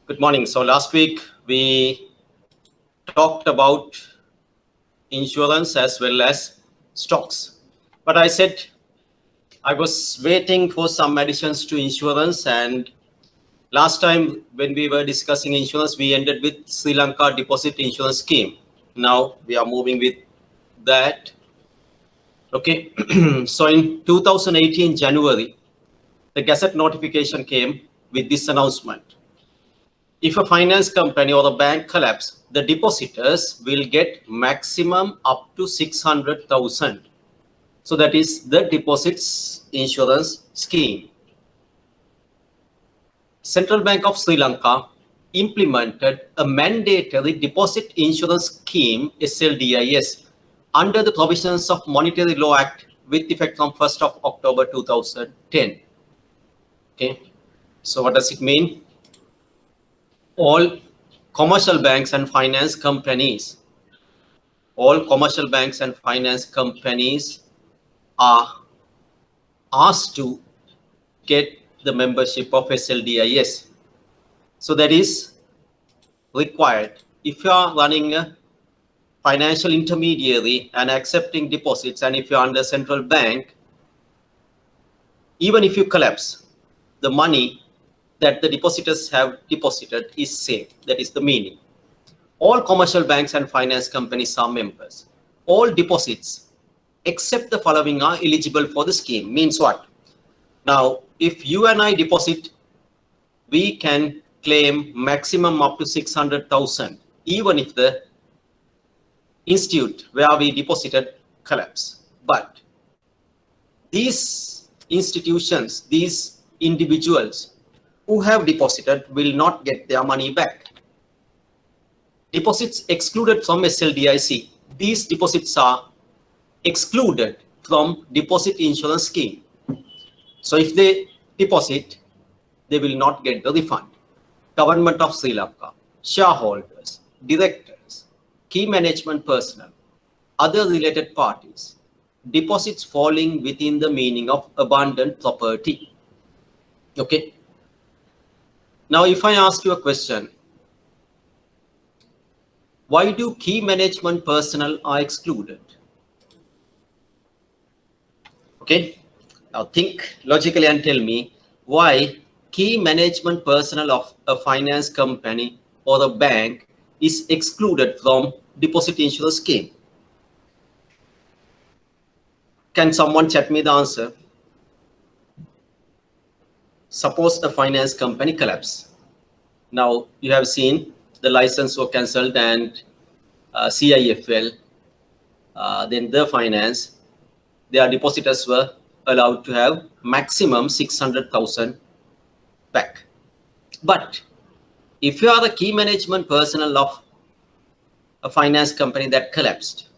Good morning. So last week we talked about insurance as well as stocks. But I said I was waiting for some additions to insurance, and last time when we were discussing insurance, we ended with Sri Lanka Deposit Insurance Scheme. Now we are moving with that. Okay. So in 2018 January, the Gazette notification came with this announcement. If a finance company or a bank collapse, the depositors will get maximum up to 600,000. So that is the deposits insurance scheme. Central Bank of Sri Lanka implemented a mandatory deposit insurance scheme, SLDIS, under the provisions of Monetary Law Act with effect from 1st of October 2010. Okay. So what does it mean? All commercial banks and finance companies are asked to get the membership of SLDIS. So that is required. If you are running a financial intermediary and accepting deposits, and if you're under central bank, even if you collapse, the money that the depositors have deposited is safe. That is the meaning. All commercial banks and finance companies are members. All deposits except the following are eligible for the scheme. Means what? Now, if you and I deposit, we can claim maximum up to 600,000, even if the institute where we deposited collapse. But these institutions, these individuals who have deposited will not get their money back. Deposits excluded from SLDIC. These deposits are excluded from deposit insurance scheme. So if they deposit, they will not get the refund. Government of Sri Lanka, shareholders, directors, key management personnel, other related parties, deposits falling within the meaning of abandoned property. Okay. Now, if I ask you a question, why do key management personnel are excluded? Okay. Now think logically and tell me why key management personnel of a finance company or a bank is excluded from deposit insurance scheme. Can someone chat me the answer? Suppose a finance company collapse. Now you have seen the license was cancelled and CIFL, then the finance, their depositors were allowed to have maximum 600,000 back. But if you are the key management personnel of a finance company that collapsed,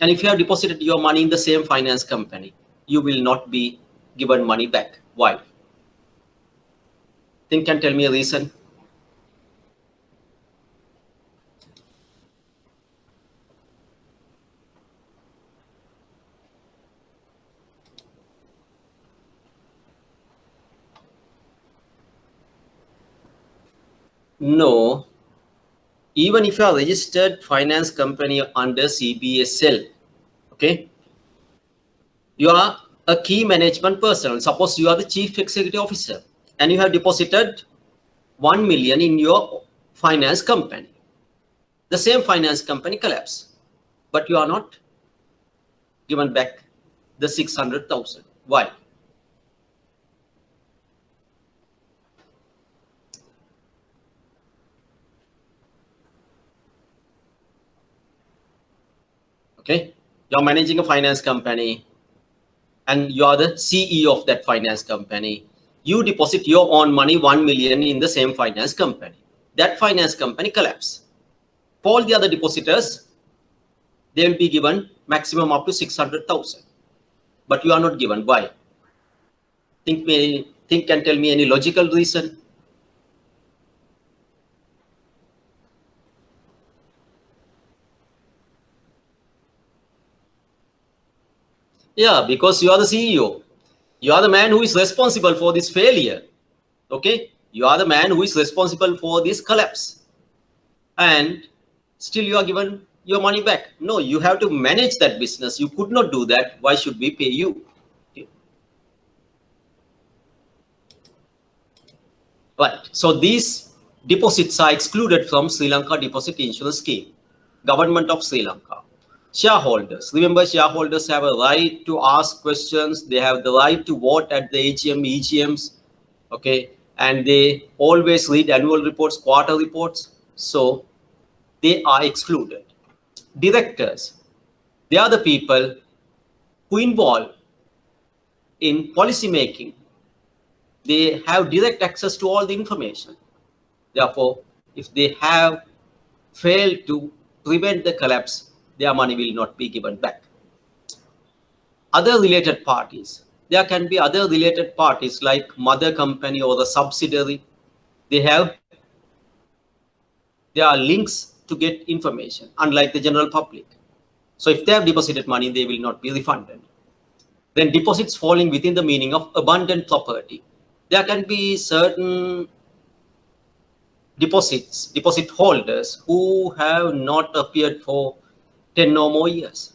and if you have deposited your money in the same finance company, you will not be given money back. Why? Think and tell me a reason. No, even if you are registered finance company under IBSL, okay, you are a key management person. Suppose you are the chief executive officer and you have deposited 1 million in your finance company. The same finance company collapse, but you are not given back the 600,000. Why? Okay, you're managing a finance company and you are the CEO of that finance company. You deposit your own money, 1 million, in the same finance company. That finance company collapse. For all the other depositors, they will be given maximum up to 600,000. But you are not given. Why? Think and tell me any logical reason. Yeah, because you are the CEO. You are the man who is responsible for this failure. Okay, You are the man who is responsible for this collapse. And still you are given your money back. No, you have to manage that business. You could not do that. Why should we pay you? Right. So these deposits are excluded from Sri Lanka Deposit Insurance Scheme. Government of Sri Lanka. Shareholders. Remember, shareholders have a right to ask questions. They have the right to vote at the AGM, EGMs. Okay. And they always read annual reports, quarter reports. So they are excluded. Directors. They are the people who involve in policy making. They have direct access to all the information. Therefore, if they have failed to prevent the collapse, their money will not be given back. Other related parties. There can be other related parties like mother company or the subsidiary. There are links to get information, unlike the general public. So if they have deposited money, they will not be refunded. Then deposits falling within the meaning of abundant property. There can be certain deposit holders who have not appeared for 10 or more years,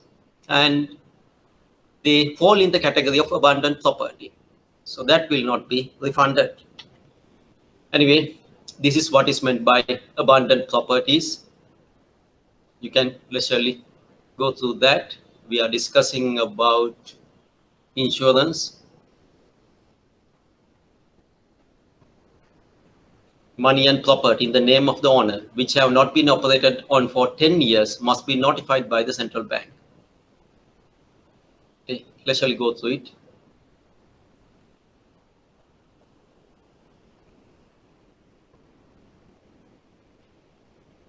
and they fall in the category of abundant property. So that will not be refunded. Anyway, this is what is meant by abundant properties. You can leisurely go through that. We are discussing about insurance. Money and property in the name of the owner, which have not been operated on for 10 years, must be notified by the central bank. Okay, let's shall go through it.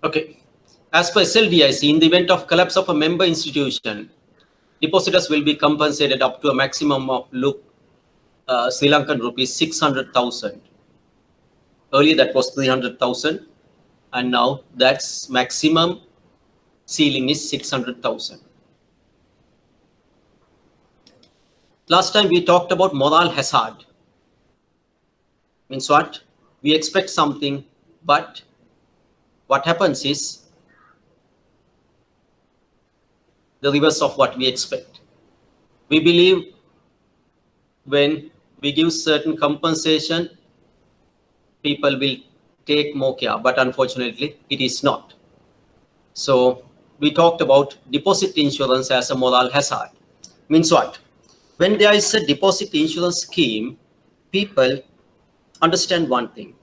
Okay, as per SLDIS, in the event of collapse of a member institution, depositors will be compensated up to a maximum of Sri Lankan rupees 600,000. Earlier that was 300,000, and now that's maximum ceiling is 600,000. Last time we talked about moral hazard. Means what? We expect something, but what happens is the reverse of what we expect. We believe when we give certain compensation, people will take more care, but unfortunately it is not. So we talked about deposit insurance as a moral hazard. Means what? When there is a deposit insurance scheme, people understand one thing.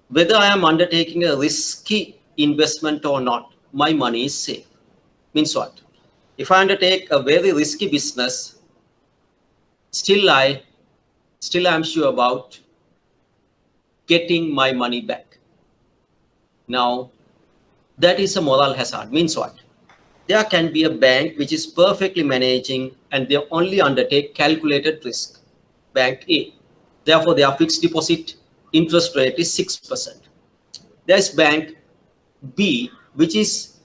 Whether I am undertaking a risky investment or not, my money is safe. Means what? If I undertake a very risky business, still I am sure about getting my money back. Now, that is a moral hazard. Means what? There can be a bank which is perfectly managing and they only undertake calculated risk. Bank A. Therefore, their fixed deposit interest rate is 6%. There is Bank B, which is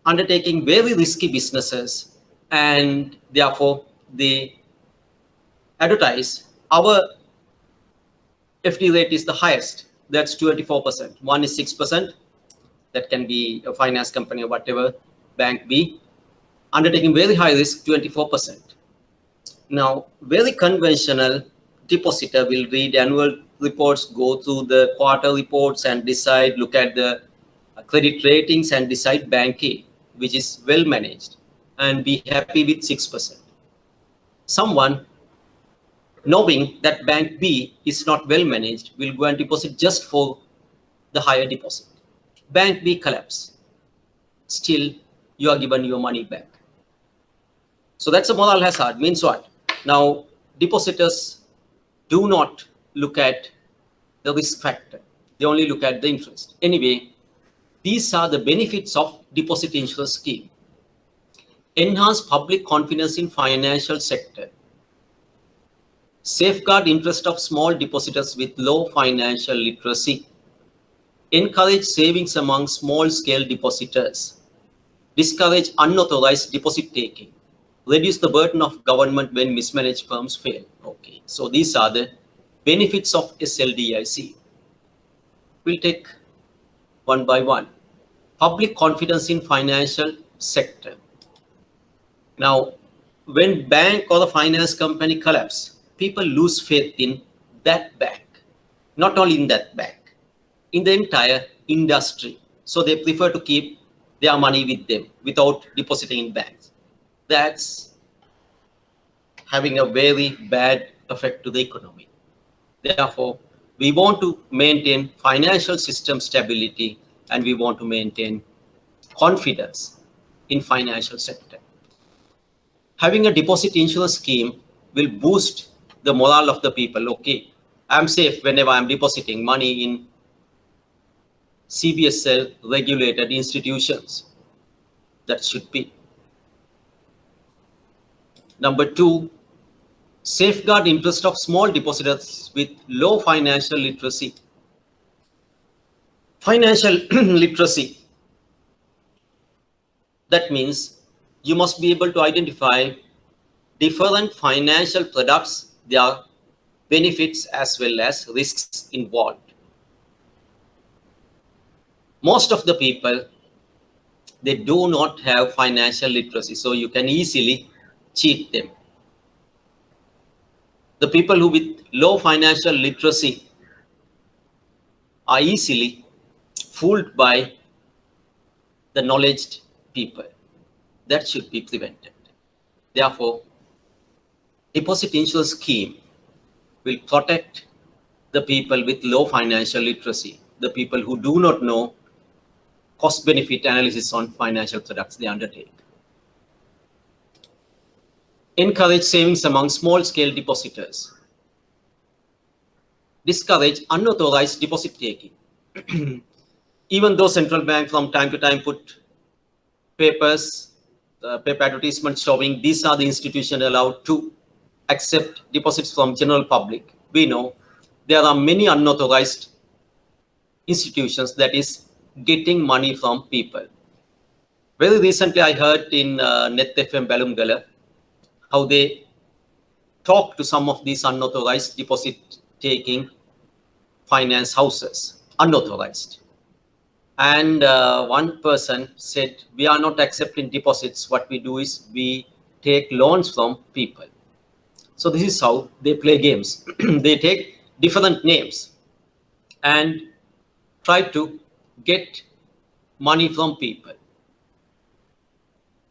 undertaking very risky businesses, and therefore they advertise our FD rate is the highest. That's 24%. One is 6%. That can be a finance company or whatever. Bank B, undertaking very high risk, 24%. Now, very conventional depositor will read annual reports, go through the quarter reports and decide, look at the credit ratings and decide Bank A, which is well managed, and be happy with 6%. Someone knowing that Bank B is not well managed will go and deposit just for the higher deposit. Bank B collapse. Still, you are given your money back. So that's a moral hazard. Means what? Now, depositors do not look at the risk factor. They only look at the interest. Anyway, these are the benefits of deposit insurance scheme. Enhance public confidence in financial sector. Safeguard interest of small depositors with low financial literacy. Encourage savings among small-scale depositors. Discourage unauthorized deposit taking. Reduce the burden of government when mismanaged firms fail. Okay, so these are the benefits of SLDIC. We'll take one by one. Public confidence in financial sector. Now, when bank or the finance company collapse, people lose faith in that bank. Not only in that bank, in the entire industry. So they prefer to keep their money with them without depositing in banks. That's having a very bad effect to the economy. Therefore, we want to maintain financial system stability and we want to maintain confidence in financial sector. Having a deposit insurance scheme will boost the morale of the people. Okay, I'm safe whenever I'm depositing money in IBSL regulated institutions. That should be. Number two, safeguard interest of small depositors with low financial literacy. Financial literacy. That means you must be able to identify different financial products, their benefits as well as risks involved. Most of the people, they do not have financial literacy, so you can easily cheat them. The people who with low financial literacy are easily fooled by the knowledge people. That should be prevented. Therefore, deposit insurance scheme will protect the people with low financial literacy, the people who do not know cost-benefit analysis on financial products they undertake. Encourage savings among small-scale depositors. Discourage unauthorized deposit taking. Even though central bank from time to time put papers, paper advertisements showing these are the institutions allowed to accept deposits from general public, we know there are many unauthorized institutions that is getting money from people. Very recently, I heard in Net FM Balumgala how they talk to some of these unauthorized deposit-taking finance houses, unauthorized. And one person said, we are not accepting deposits. What we do is we take loans from people. So this is how they play games. They take different names and try to get money from people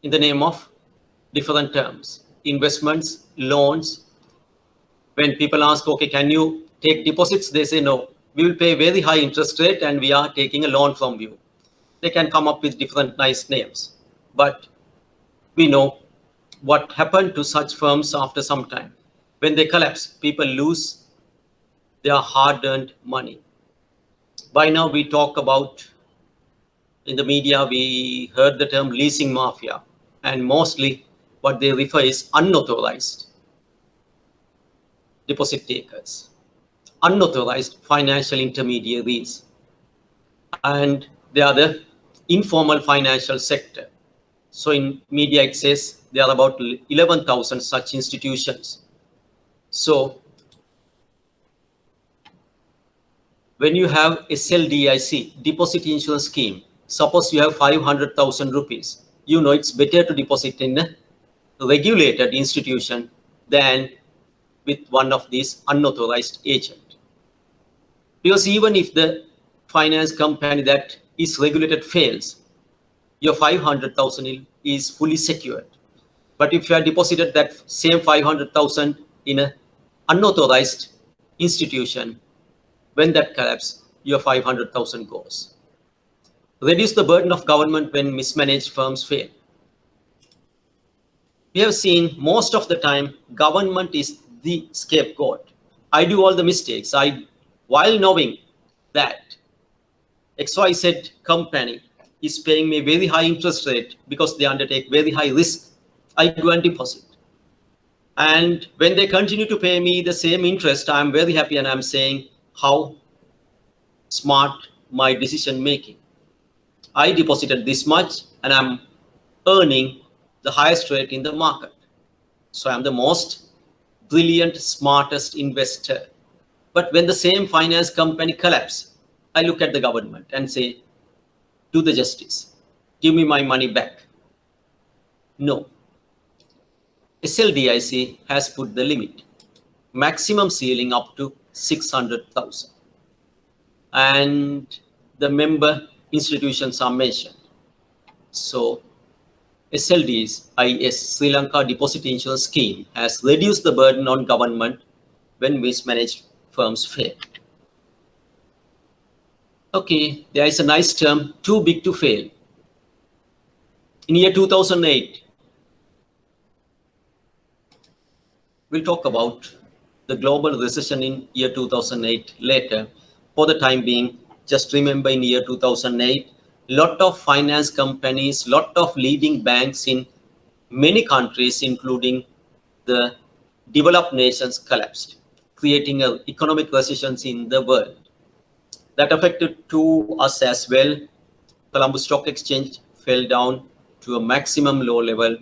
in the name of different terms, investments, loans. When people ask, okay, can you take deposits? They say, no, we will pay very high interest rate and we are taking a loan from you. They can come up with different nice names. But we know what happened to such firms after some time. When they collapse, people lose their hard-earned money. By now, we talk about, in the media, we heard the term leasing mafia, and mostly what they refer is unauthorized deposit takers, unauthorized financial intermediaries, and they are the informal financial sector. So in media, it says there are about 11,000 such institutions. So when you have SLDIC, deposit insurance scheme, suppose you have 500,000 rupees, you know it's better to deposit in a regulated institution than with one of these unauthorized agents. Because even if the finance company that is regulated fails, your 500,000 is fully secured. But if you have deposited that same 500,000 in an unauthorized institution, when that collapses, your 500,000 goes. Reduce the burden of government when mismanaged firms fail. We have seen most of the time government is the scapegoat. I do all the mistakes. While knowing that XYZ company is paying me very high interest rate because they undertake very high risk, I go and deposit. And when they continue to pay me the same interest, I'm very happy and I'm saying how smart my decision making. I deposited this much and I'm earning the highest rate in the market. So I'm the most brilliant, smartest investor. But when the same finance company collapses, I look at the government and say, do the justice, give me my money back. No. SLDIC has put the limit, maximum ceiling up to 600,000. And the member institutions are mentioned. So SLDIS, Sri Lanka Deposit Insurance Scheme, has reduced the burden on government when mismanaged firms fail. Okay, there is a nice term, too big to fail. In year 2008, we'll talk about the global recession in year 2008 later. For the time being, just remember in year 2008, lot of finance companies, lot of leading banks in many countries, including the developed nations, collapsed, creating an economic recession in the world. That affected to us as well. Colombo Stock Exchange fell down to a maximum low level,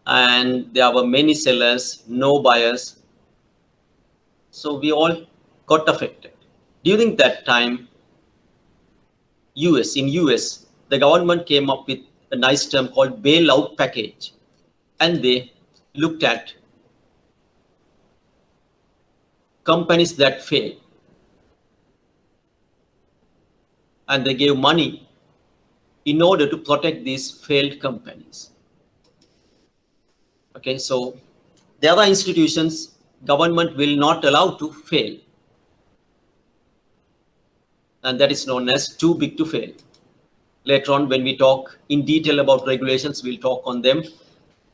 and there were many sellers, no buyers. So we all got affected. During that time, in US, the government came up with a nice term called bailout package. And they looked at companies that fail. And they gave money in order to protect these failed companies. Okay, so there are institutions government will not allow to fail. And that is known as too big to fail. Later on, when we talk in detail about regulations, we'll talk on them.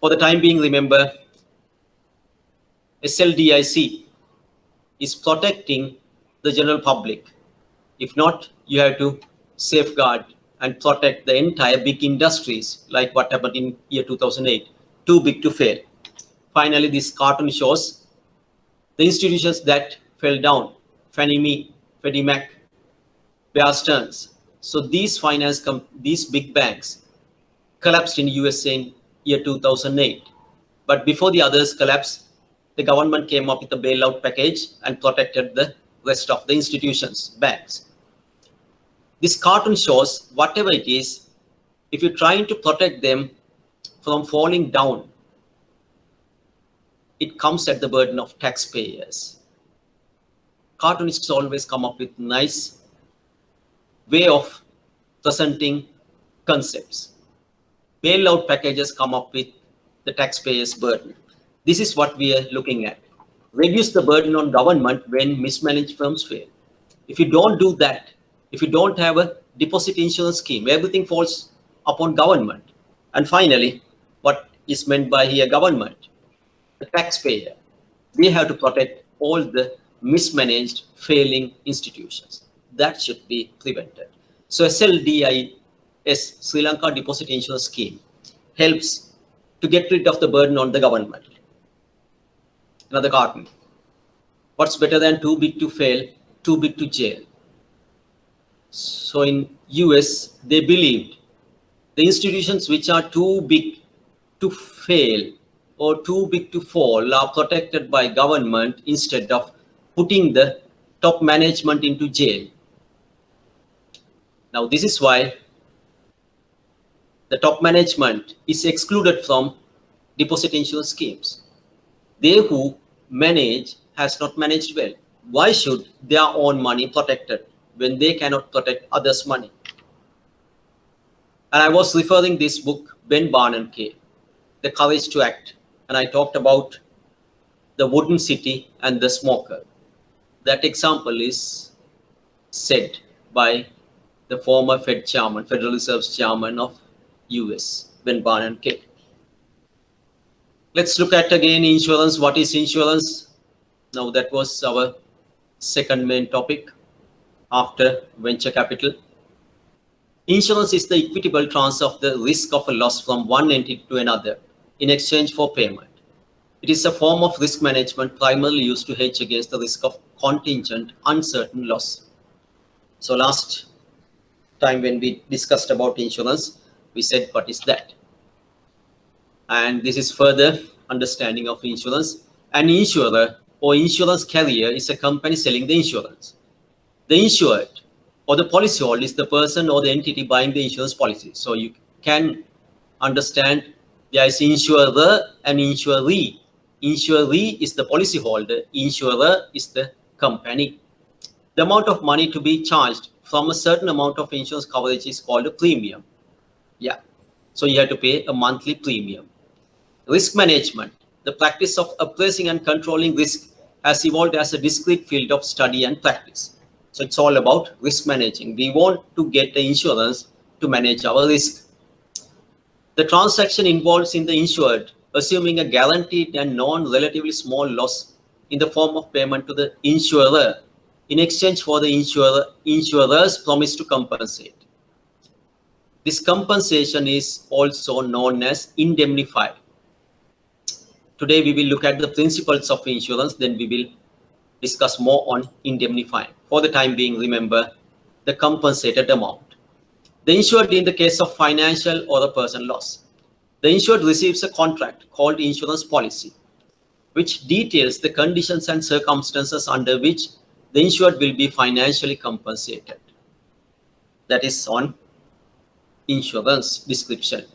For the time being, remember, SLDIC is protecting the general public. If not, you have to safeguard and protect the entire big industries, like what happened in year 2008, too big to fail. Finally, this cartoon shows the institutions that fell down, Fannie Mae, Freddie Mac, Bear Stearns. So these these big banks collapsed in USA in year 2008. But before the others collapsed, the government came up with a bailout package and protected the rest of the institutions, banks. This cartoon shows whatever it is, if you're trying to protect them from falling down, it comes at the burden of taxpayers. Cartoonists always come up with nice way of presenting concepts. Bailout packages come up with the taxpayers' burden. This is what we are looking at. Reduce the burden on government when mismanaged firms fail. If you don't do that, if you don't have a deposit insurance scheme, everything falls upon government. And finally, what is meant by here government? The taxpayer. We have to protect all the mismanaged, failing institutions. That should be prevented. So SLDIS, Sri Lanka Deposit Insurance Scheme, helps to get rid of the burden on the government. Another cartoon. What's better than too big to fail, too big to jail? So in US, they believed the institutions which are too big to fail or too big to fall are protected by government instead of putting the top management into jail. Now this is why the top management is excluded from deposit insurance schemes. They who manage has not managed well. Why should their own money protected when they cannot protect others' money? And I was referring this book, Ben Barnum K, The Courage to Act. And I talked about the wooden city and the smoker. That example is said by the former Fed chairman, Federal Reserve's chairman of US, Ben Barnum K. Let's look at again insurance. What is insurance? Now that was our second main topic after venture capital. Insurance is the equitable transfer of the risk of a loss from one entity to another in exchange for payment. It is a form of risk management primarily used to hedge against the risk of contingent, uncertain loss. So last time when we discussed about insurance, we said what is that? And this is further understanding of insurance. An insurer or insurance carrier is a company selling the insurance. The insured or the policyholder is the person or the entity buying the insurance policy. So you can understand there is insurer and insuree. Insuree is the policyholder, insurer is the company. The amount of money to be charged from a certain amount of insurance coverage is called a premium. Yeah. So you have to pay a monthly premium. Risk management, the practice of appraising and controlling risk, has evolved as a discrete field of study and practice. So it's all about risk managing. We want to get the insurance to manage our risk. The transaction involves in the insured assuming a guaranteed and non-relatively small loss in the form of payment to the insurer in exchange for the insurer's promise to compensate. This compensation is also known as indemnify. Today we will look at the principles of insurance, then we will discuss more on indemnifying. For the time being, remember the compensated amount. The insured in the case of financial or a personal loss. The insured receives a contract called insurance policy, which details the conditions and circumstances under which the insured will be financially compensated. That is on insurance description.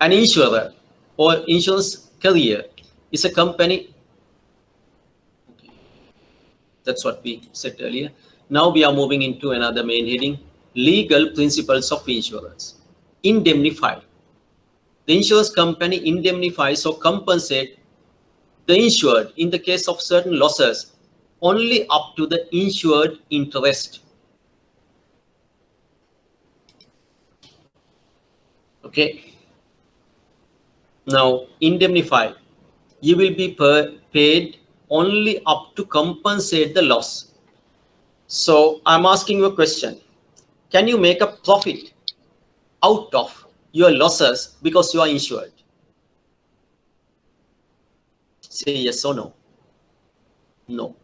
An insurer or insurance carrier is a company. Okay. That's what we said earlier. Now we are moving into another main heading, legal principles of insurance. Indemnify. The insurance company indemnifies or compensates the insured in the case of certain losses only up to the insured interest. Okay. Now, indemnify. You will be paid only up to compensate the loss. So I'm asking you a question. Can you make a profit out of your losses because you are insured? Say yes or no. No.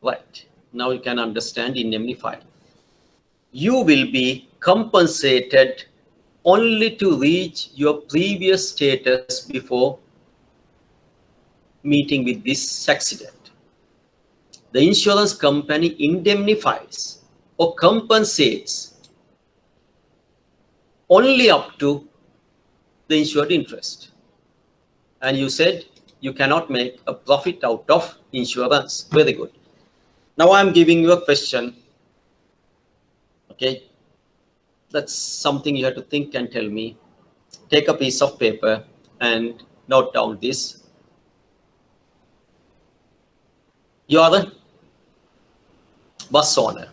Right. Now you can understand indemnify. You will be compensated only to reach your previous status before meeting with this accident. The insurance company indemnifies or compensates only up to the insured interest. And you said you cannot make a profit out of insurance. Very good. Now I'm giving you a question. Okay. That's something you have to think and tell me. Take a piece of paper and note down this. You are the bus owner.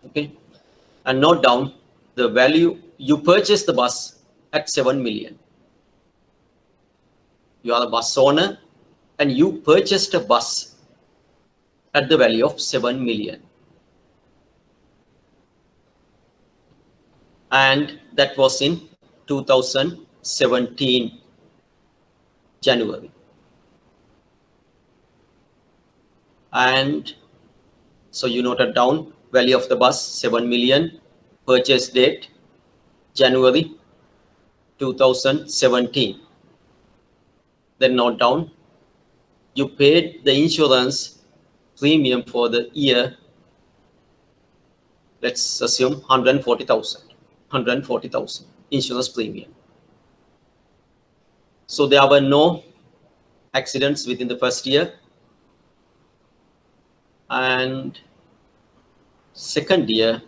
Okay. And note down the value. You purchased the bus at 7 million. You are the bus owner and you purchased a bus at the value of 7 million. And that was in 2017 January. And so you noted down value of the bus 7 million, purchase date January 2017. Then note down you paid the insurance premium for the year, let's assume 140,000 insurance premium. So there were no accidents within the first year, and second year,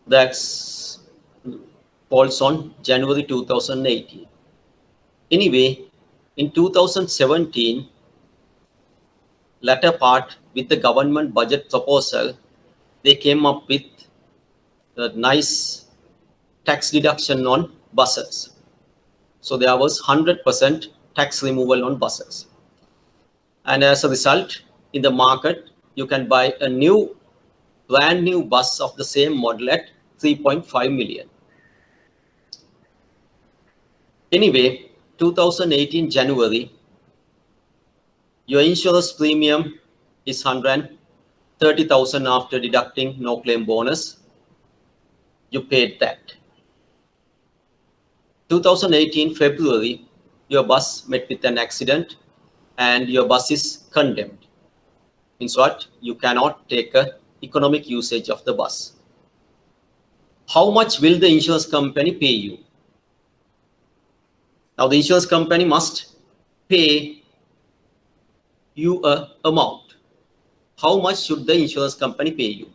that's falls on January 2018. Anyway, in 2017, latter part with the government budget proposal, they came up with a nice tax deduction on buses. So there was 100% tax removal on buses. And as a result, in the market, you can buy a brand new bus of the same model at 3.5 million. Anyway, 2018 January, your insurance premium is 130,000 after deducting no claim bonus. You paid that. 2018 February, your bus met with an accident and your bus is condemned. Means what? You cannot take a economic usage of the bus. How much will the insurance company pay you? Now the insurance company must pay you a amount. How much should the insurance company pay you?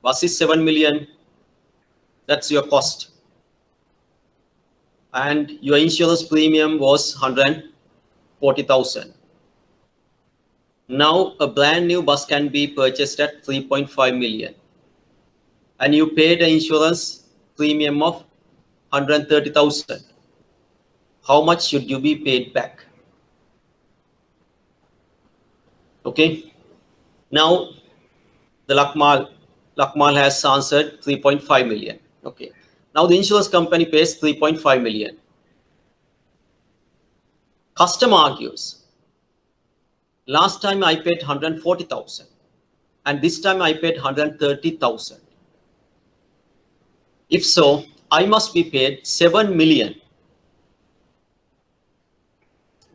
Bus is 7 million. That's your cost. And your insurance premium was 140,000. Now a brand new bus can be purchased at 3.5 million. And you paid an insurance premium of 130,000. How much should you be paid back? Okay. Now the Lakmal has answered 3.5 million. Okay. Now the insurance company pays 3.5 million. Customer argues, last time I paid 140,000 and this time I paid 130,000. If so, I must be paid 7 million.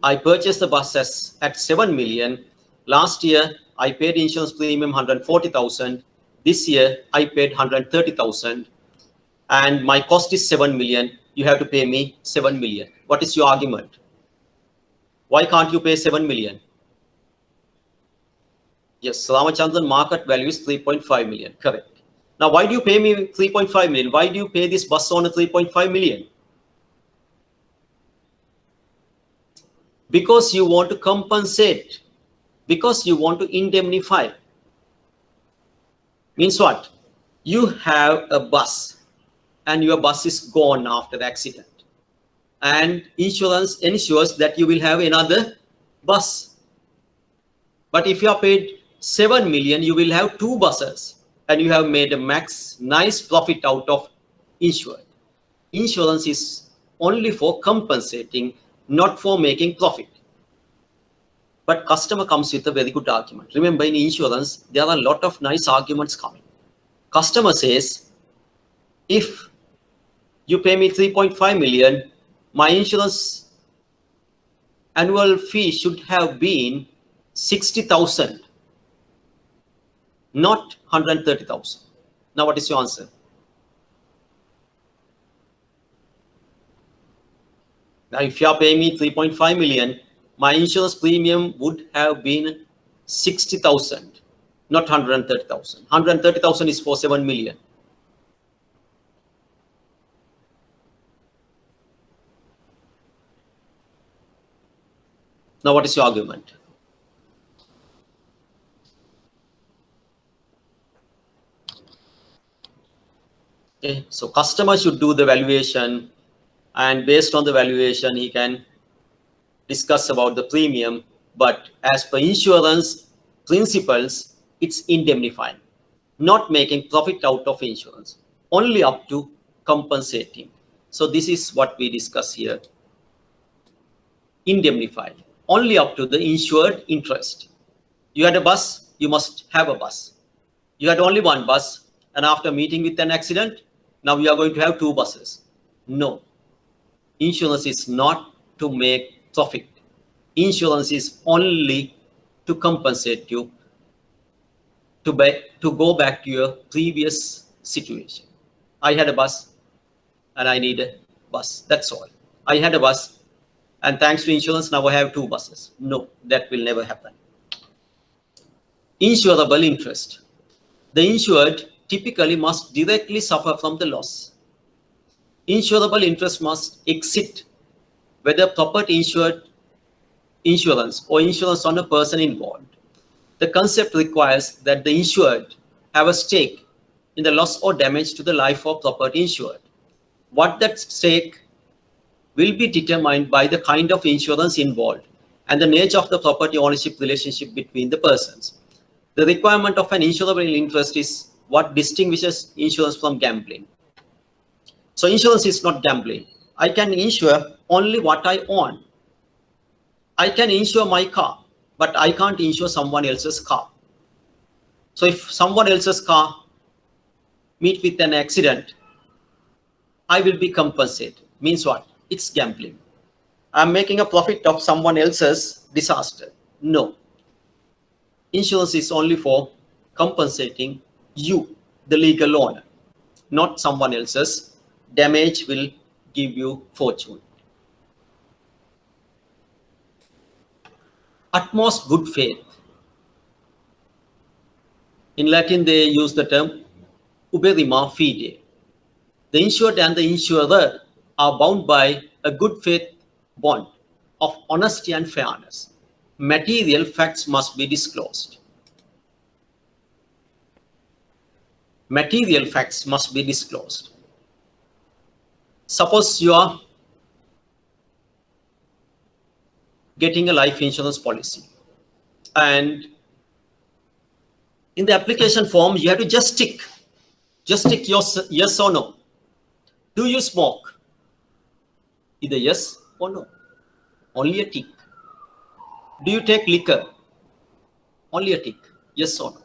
I purchased the buses at 7 million. Last year, I paid insurance premium 140,000. This year, I paid 130,000. And my cost is 7 million. You have to pay me 7 million. What is your argument? Why can't you pay 7 million? Yes, Ramachandran market value is 3.5 million. Correct. Now, why do you pay me 3.5 million? Why do you pay this bus owner 3.5 million? Because you want to compensate. Because you want to indemnify. Means what? You have a bus and your bus is gone after the accident. And insurance ensures that you will have another bus. But if you are paid 7 million, you will have 2 buses and you have made a nice profit out of insured. Insurance is only for compensating, not for making profit. But customer comes with a very good argument. Remember, in insurance, there are a lot of nice arguments coming. Customer says, if you pay me 3.5 million, my insurance annual fee should have been 60,000, not 130,000. Now, what is your answer? Now, if you are paying me 3.5 million, my insurance premium would have been 60,000, not 130,000. 130,000 is for 7 million. Now, what is your argument? Okay, so customer should do the valuation, and based on the valuation, he can discuss about the premium. But as per insurance principles, it's indemnifying, not making profit out of insurance, only up to compensating. So this is what we discuss here. Indemnify, only up to the insured interest. You had a bus, you must have a bus. You had only one bus, and after meeting with an accident, now you are going to have 2 buses. No. Insurance is not to make profit. Insurance is only to compensate you, to go back to your previous situation. I had a bus and I need a bus. That's all. I had a bus and thanks to insurance, now I have 2 buses. No, that will never happen. Insurable interest. The insured typically must directly suffer from the loss. Insurable interest must exist whether property insurance or insurance on a person involved. The concept requires that the insured have a stake in the loss or damage to the life or property insured. What that stake will be determined by the kind of insurance involved and the nature of the property ownership relationship between the persons. The requirement of an insurable interest is what distinguishes insurance from gambling. So insurance is not gambling. I can insure only what I own. I can insure my car, but I can't insure someone else's car. So if someone else's car meet with an accident, I will be compensated. Means what? It's gambling. I'm making a profit of someone else's disaster. No. Insurance is only for compensating you, the legal owner, not someone else's. Damage will give you fortune. Utmost good faith. In Latin, they use the term uberrima fide. The insured and the insurer are bound by a good faith bond of honesty and fairness. Material facts must be disclosed. Material facts must be disclosed. Suppose you are getting a life insurance policy, and in the application form, you have to just tick your yes or no. Do you smoke? Either yes or no. Only a tick. Do you take liquor? Only a tick. Yes or no.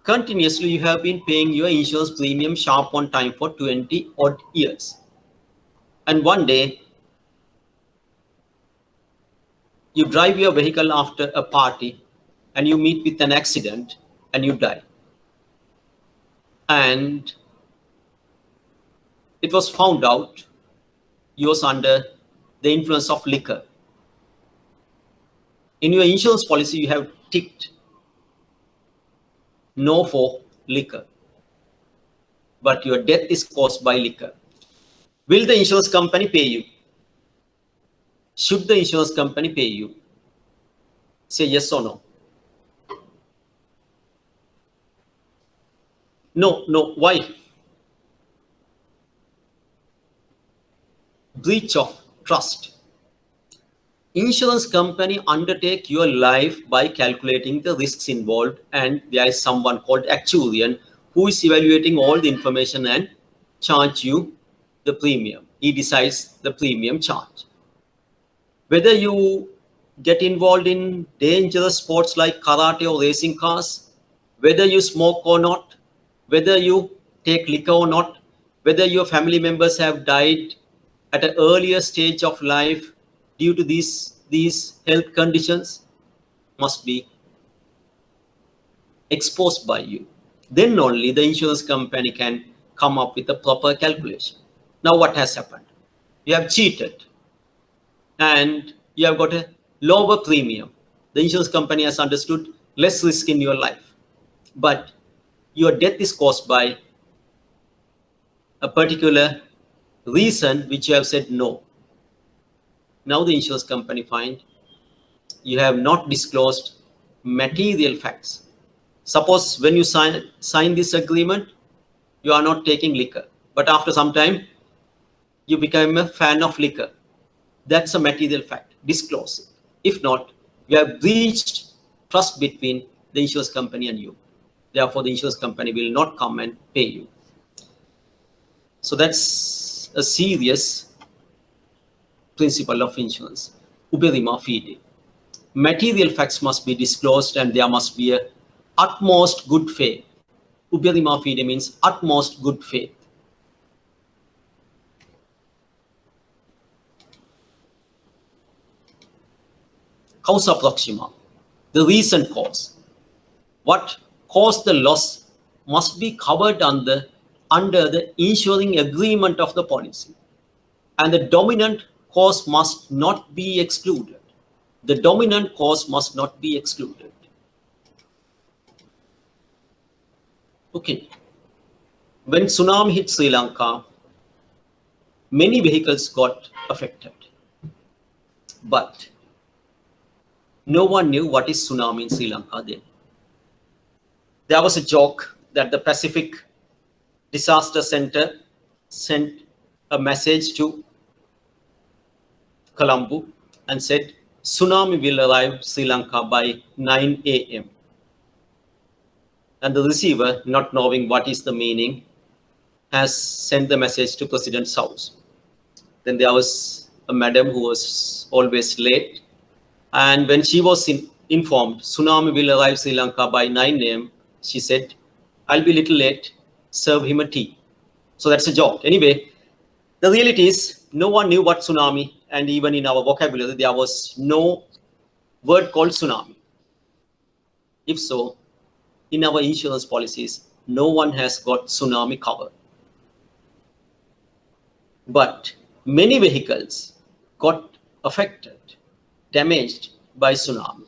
Continuously, you have been paying your insurance premium sharp on time for 20 odd years. And one day, you drive your vehicle after a party and you meet with an accident and you die. And it was found out you was under the influence of liquor. In your insurance policy, you have ticked no for liquor, but your death is caused by liquor. Will the insurance company pay you? Should the insurance company pay you? Say yes or no. No. Why? Breach of trust. Insurance company undertake your life by calculating the risks involved, and there is someone called actuarian who is evaluating all the information and charge you the premium. He decides the premium charge. Whether you get involved in dangerous sports like karate or racing cars, whether you smoke or not, whether you take liquor or not, whether your family members have died at an earlier stage of life due to these health conditions, must be exposed by you. Then only the insurance company can come up with a proper calculation. Now what has happened? You have cheated and you have got a lower premium. The insurance company has understood less risk in your life, but your death is caused by a particular reason which you have said no. Now the insurance company find you have not disclosed material facts. Suppose when you sign this agreement, you are not taking liquor, but after some time, you become a fan of liquor. That's a material fact. Disclose it. If not, you have breached trust between the insurance company and you. Therefore, the insurance company will not come and pay you. So that's a serious principle of insurance. Uberrima fide. Material facts must be disclosed and there must be a utmost good faith. Uberrima fide means utmost good faith. Causa Proxima, the recent cause. What caused the loss must be covered under the insuring agreement of the policy. And the dominant cause must not be excluded. The dominant cause must not be excluded. Okay. When tsunami hit Sri Lanka, many vehicles got affected. But no one knew what is tsunami in Sri Lanka then. There was a joke that the Pacific Disaster Center sent a message to Colombo and said, tsunami will arrive Sri Lanka by 9 a.m. And the receiver, not knowing what is the meaning, has sent the message to President's house. Then there was a madam who was always late, And when she was informed tsunami will arrive Sri Lanka by 9 a.m., she said, "I'll be a little late, serve him a tea." So that's a joke. Anyway, the reality is no one knew what tsunami, and even in our vocabulary, there was no word called tsunami. If so, in our insurance policies, no one has got tsunami cover. But many vehicles got affected, damaged by tsunami.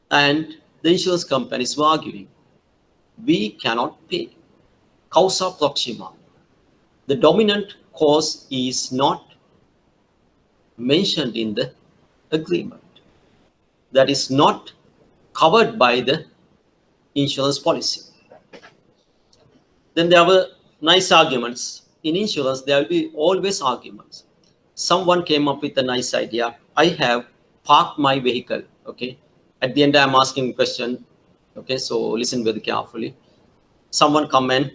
And the insurance companies were arguing, we cannot pay. Causa Proxima. The dominant cause is not mentioned in the agreement. That is not covered by the insurance policy. Then there were nice arguments. In insurance, there will be always arguments. Someone came up with a nice idea. I have parked my vehicle. Okay. At the end, I'm asking a question. Okay. So listen very carefully. Someone come and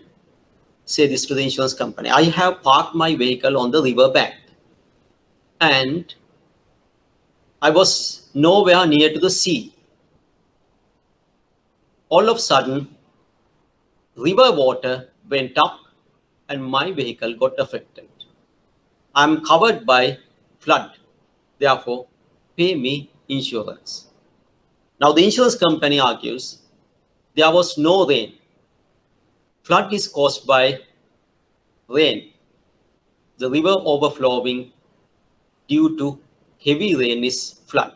say this to the insurance company. I have parked my vehicle on the river bank. And I was nowhere near to the sea. All of a sudden, river water went up and my vehicle got affected. I'm covered by flood. Therefore, pay me insurance. Now, the insurance company argues there was no rain. Flood is caused by rain. The river overflowing due to heavy rain is flood.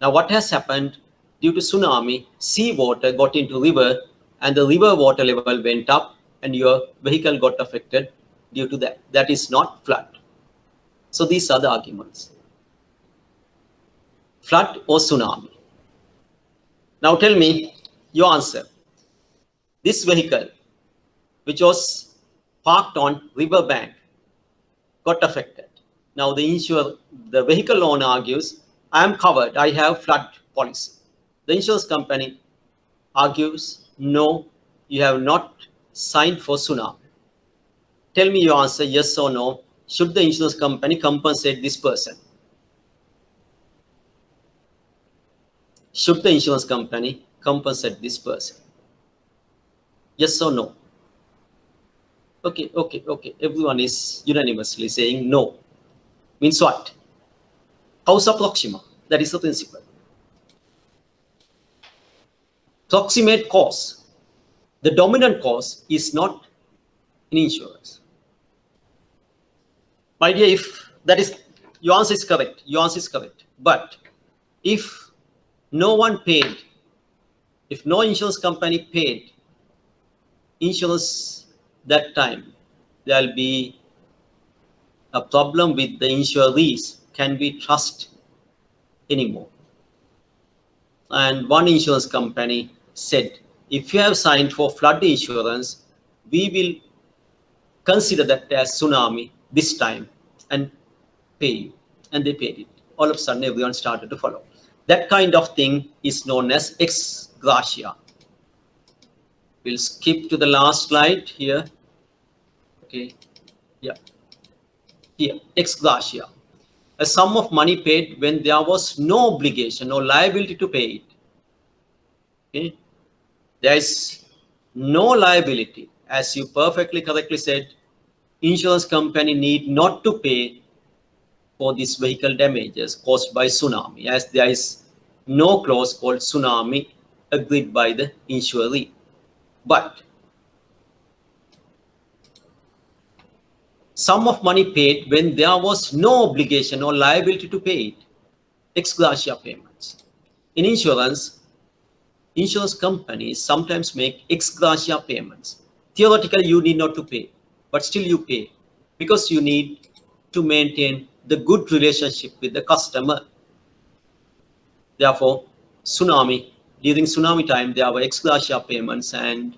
Now, what has happened? Due to tsunami, sea water got into river and the river water level went up and your vehicle got affected due to that. That is not flood. So these are the arguments. Flood or tsunami? Now tell me your answer. This vehicle, which was parked on river bank, got affected. Now the vehicle owner argues, I am covered, I have flood policy. The insurance company argues, no, you have not signed for tsunami. Tell me your answer, yes or no. Should the insurance company compensate this person? Should the insurance company compensate this person? Yes or no? Okay. Everyone is unanimously saying no. Means what? Causa Proxima. That is the principle. Proximate cause. The dominant cause is not in insurance. My dear, if that is, your answer is correct. Your answer is correct. But if no one paid, if no insurance company paid insurance that time, there will be a problem with the insurees. Can we trust anymore? And one insurance company said, if you have signed for flood insurance, we will consider that as tsunami this time and pay you. And they paid it. All of a sudden, everyone started to follow. That kind of thing is known as ex gratia. We'll skip to the last slide here. Okay. Yeah. Here, ex gratia. A sum of money paid when there was no obligation or liability to pay it. Okay. There is no liability. As you perfectly correctly said, insurance company need not to pay for these vehicle damages caused by tsunami, as there is no clause called tsunami agreed by the insuree. But sum of money paid when there was no obligation or liability to pay it, ex gratia payments. In insurance, insurance companies sometimes make ex gratia payments. Theoretically, you need not to pay, but still you pay because you need to maintain the good relationship with the customer. Therefore, during tsunami time, there were ex gratia payments and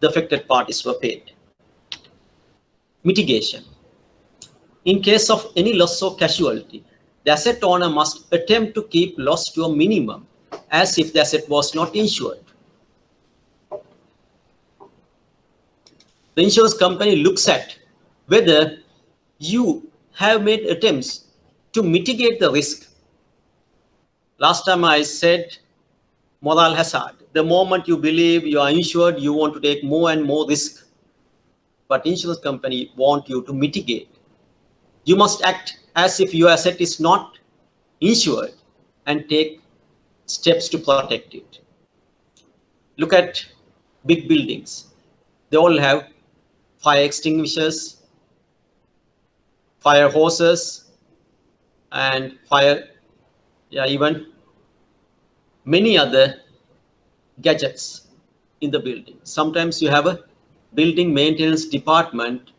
the affected parties were paid. Mitigation. In case of any loss or casualty, the asset owner must attempt to keep loss to a minimum as if the asset was not insured. The insurance company looks at whether you have made attempts to mitigate the risk. Last time I said moral hazard. The moment you believe you are insured, you want to take more and more risk. But insurance company want you to mitigate. You must act as if your asset is not insured and take steps to protect it. Look at big buildings. They all have fire extinguishers, fire hoses, and even many other gadgets in the building. Sometimes you have a building maintenance department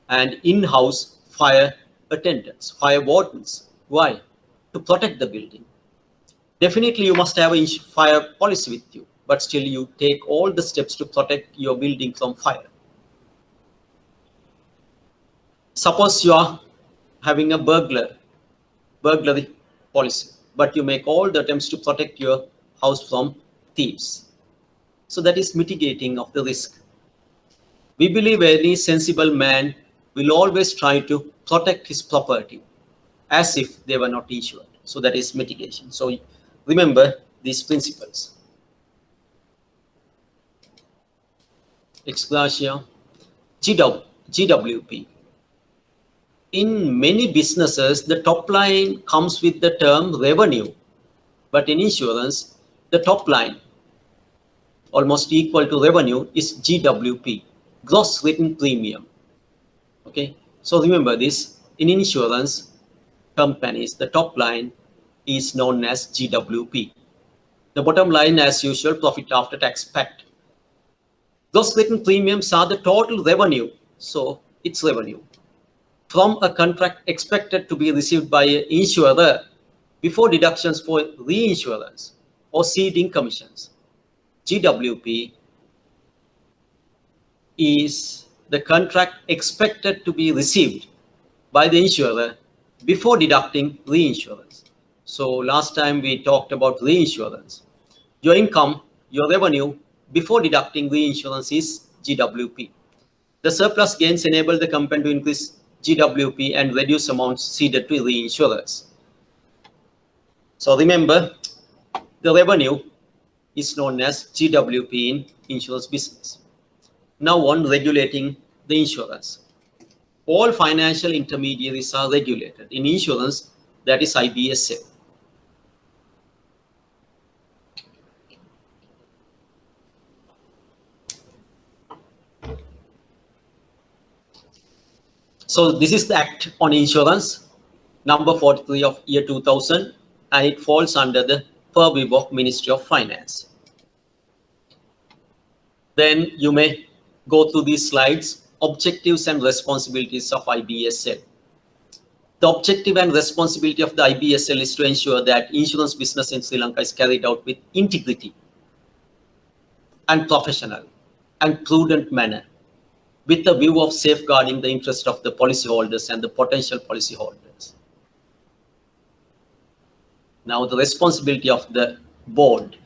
and in-house fire attendants, fire wardens. Why? To protect the building. Definitely you must have a fire policy with you, but still you take all the steps to protect your building from fire. Suppose you are having a burglary policy, but you make all the attempts to protect your house from thieves. So that is mitigating of the risk. We believe any sensible man will always try to protect his property as if they were not insured. So that is mitigation. So remember these principles. Ex gratia, GWP. In many businesses, the top line comes with the term revenue, but in insurance, the top line, almost equal to revenue, is GWP, gross written premium. Okay, so remember this. In insurance companies, the top line is known as GWP. The bottom line, as usual, profit after tax PAT. Gross written premiums are the total revenue, so it's revenue from a contract expected to be received by an insurer before deductions for reinsurance or ceding commissions. GWP is the contract expected to be received by the insurer before deducting reinsurance. So last time we talked about reinsurance. Your income, your revenue before deducting reinsurance is GWP. The surplus gains enable the company to increase GWP and reduce amounts ceded to reinsurers. So remember, the revenue is known as GWP in insurance business. Now on regulating the insurance. All financial intermediaries are regulated. In insurance, that is IBSL. So this is the Act on Insurance, number 43 of year 2000, and it falls under the purview of Ministry of Finance. Then you may go through these slides, objectives and responsibilities of IBSL. The objective and responsibility of the IBSL is to ensure that insurance business in Sri Lanka is carried out with integrity and professional and prudent manner, with a view of safeguarding the interest of the policyholders and the potential policyholders. Now, the responsibility of the board,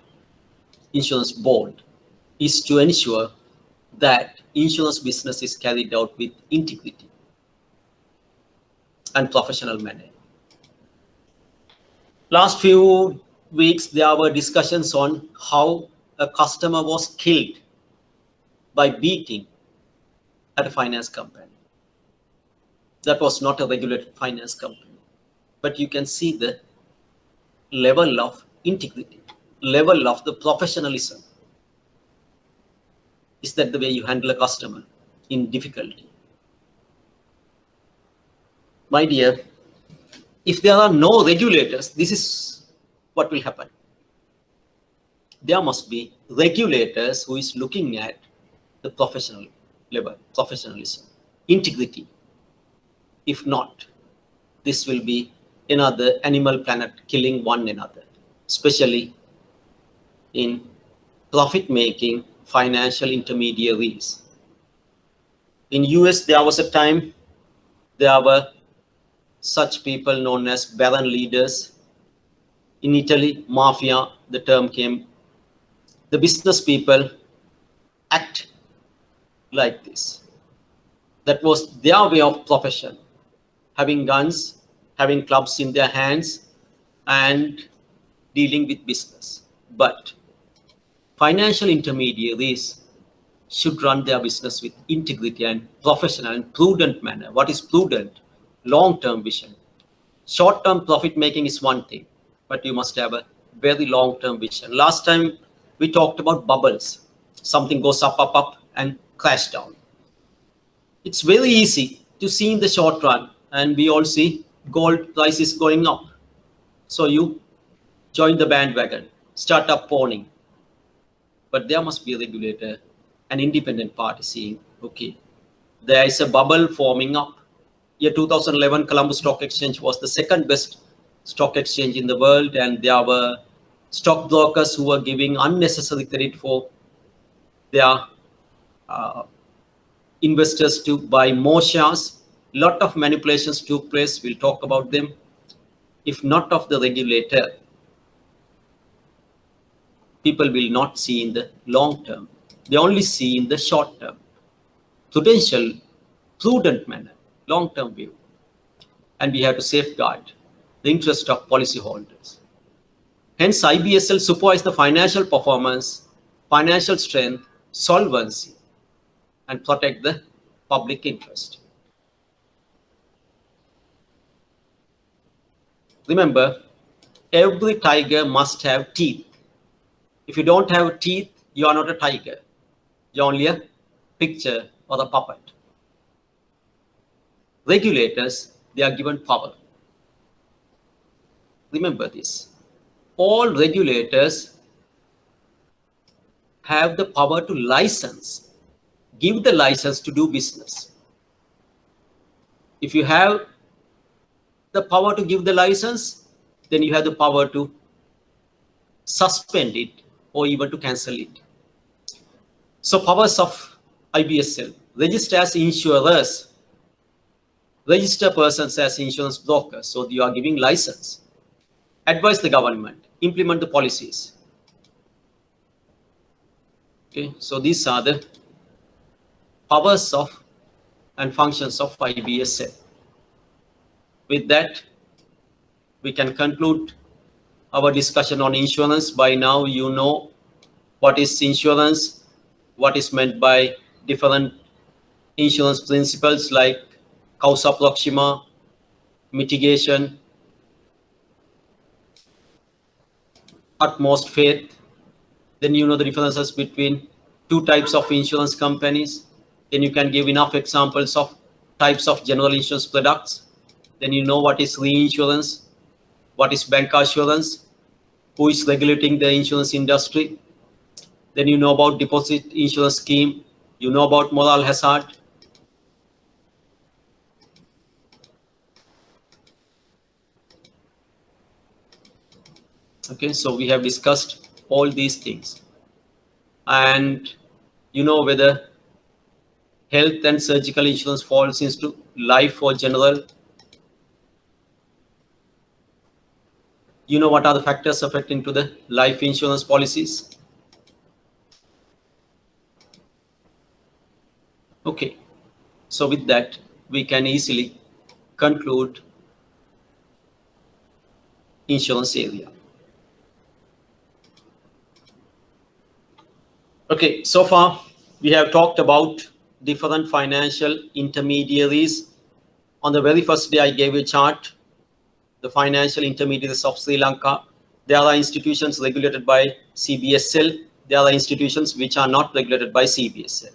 insurance board, is to ensure that insurance business is carried out with integrity and professional manner. Last few weeks, there were discussions on how a customer was killed by beating at a finance company. That was not a regulated finance company, but you can see the level of integrity, level of the professionalism. Is that the way you handle a customer in difficulty? My dear, if there are no regulators, this is what will happen. There must be regulators who is looking at the professional level, professionalism, integrity. If not, this will be another Animal Planet killing one another, especially in profit-making financial intermediaries. In US, there was a time there were such people known as baron leaders. In Italy, mafia, the term came. The business people act like this. That was their way of profession, having guns, having clubs in their hands and dealing with business. But financial intermediaries should run their business with integrity and professional and prudent manner. What is prudent? Long-term vision. Short-term profit making is one thing, but you must have a very long-term vision. Last time we talked about bubbles. Something goes up, up, up and crash down. It's very easy to see in the short run, and we all see gold prices going up. So you join the bandwagon, start up pawning. But there must be a regulator, an independent party seeing, okay, there is a bubble forming up. Year 2011, Colombo Stock Exchange was the second best stock exchange in the world, and there were stockbrokers who were giving unnecessary credit for their investors to buy more shares. Lot of manipulations took place. We'll talk about them. If not of the regulator, people will not see in the long term. They only see in the short term. Prudential, prudent manner, long-term view. And we have to safeguard the interest of policyholders. Hence, IBSL supervises the financial performance, financial strength, solvency, and protect the public interest. Remember, every tiger must have teeth. If you don't have teeth, you are not a tiger. You're only a picture or a puppet. Regulators, they are given power. Remember this. All regulators have the power to license, give the license to do business. If you have the power to give the license, then you have the power to suspend it or even to cancel it. So powers of IBSL: register as insurers, register persons as insurance brokers. So you are giving license. Advise the government, implement the policies. Okay, so these are the powers of and functions of IBSL. With that, we can conclude our discussion on insurance. By now, you know what is insurance, what is meant by different insurance principles like Causa Proxima, mitigation, utmost faith. Then you know the differences between two types of insurance companies. Then you can give enough examples of types of general insurance products. Then you know what is reinsurance, what is bancassurance, who is regulating the insurance industry. Then you know about deposit insurance scheme. You know about moral hazard. Okay, so we have discussed all these things. And you know whether health and surgical insurance falls into life or general. You know what are the factors affecting to the life insurance policies. Okay, so with that, we can easily conclude insurance area. Okay, so far we have talked about different financial intermediaries. On the very first day, I gave a chart, the financial intermediaries of Sri Lanka. There are institutions regulated by CBSL. There are institutions which are not regulated by CBSL.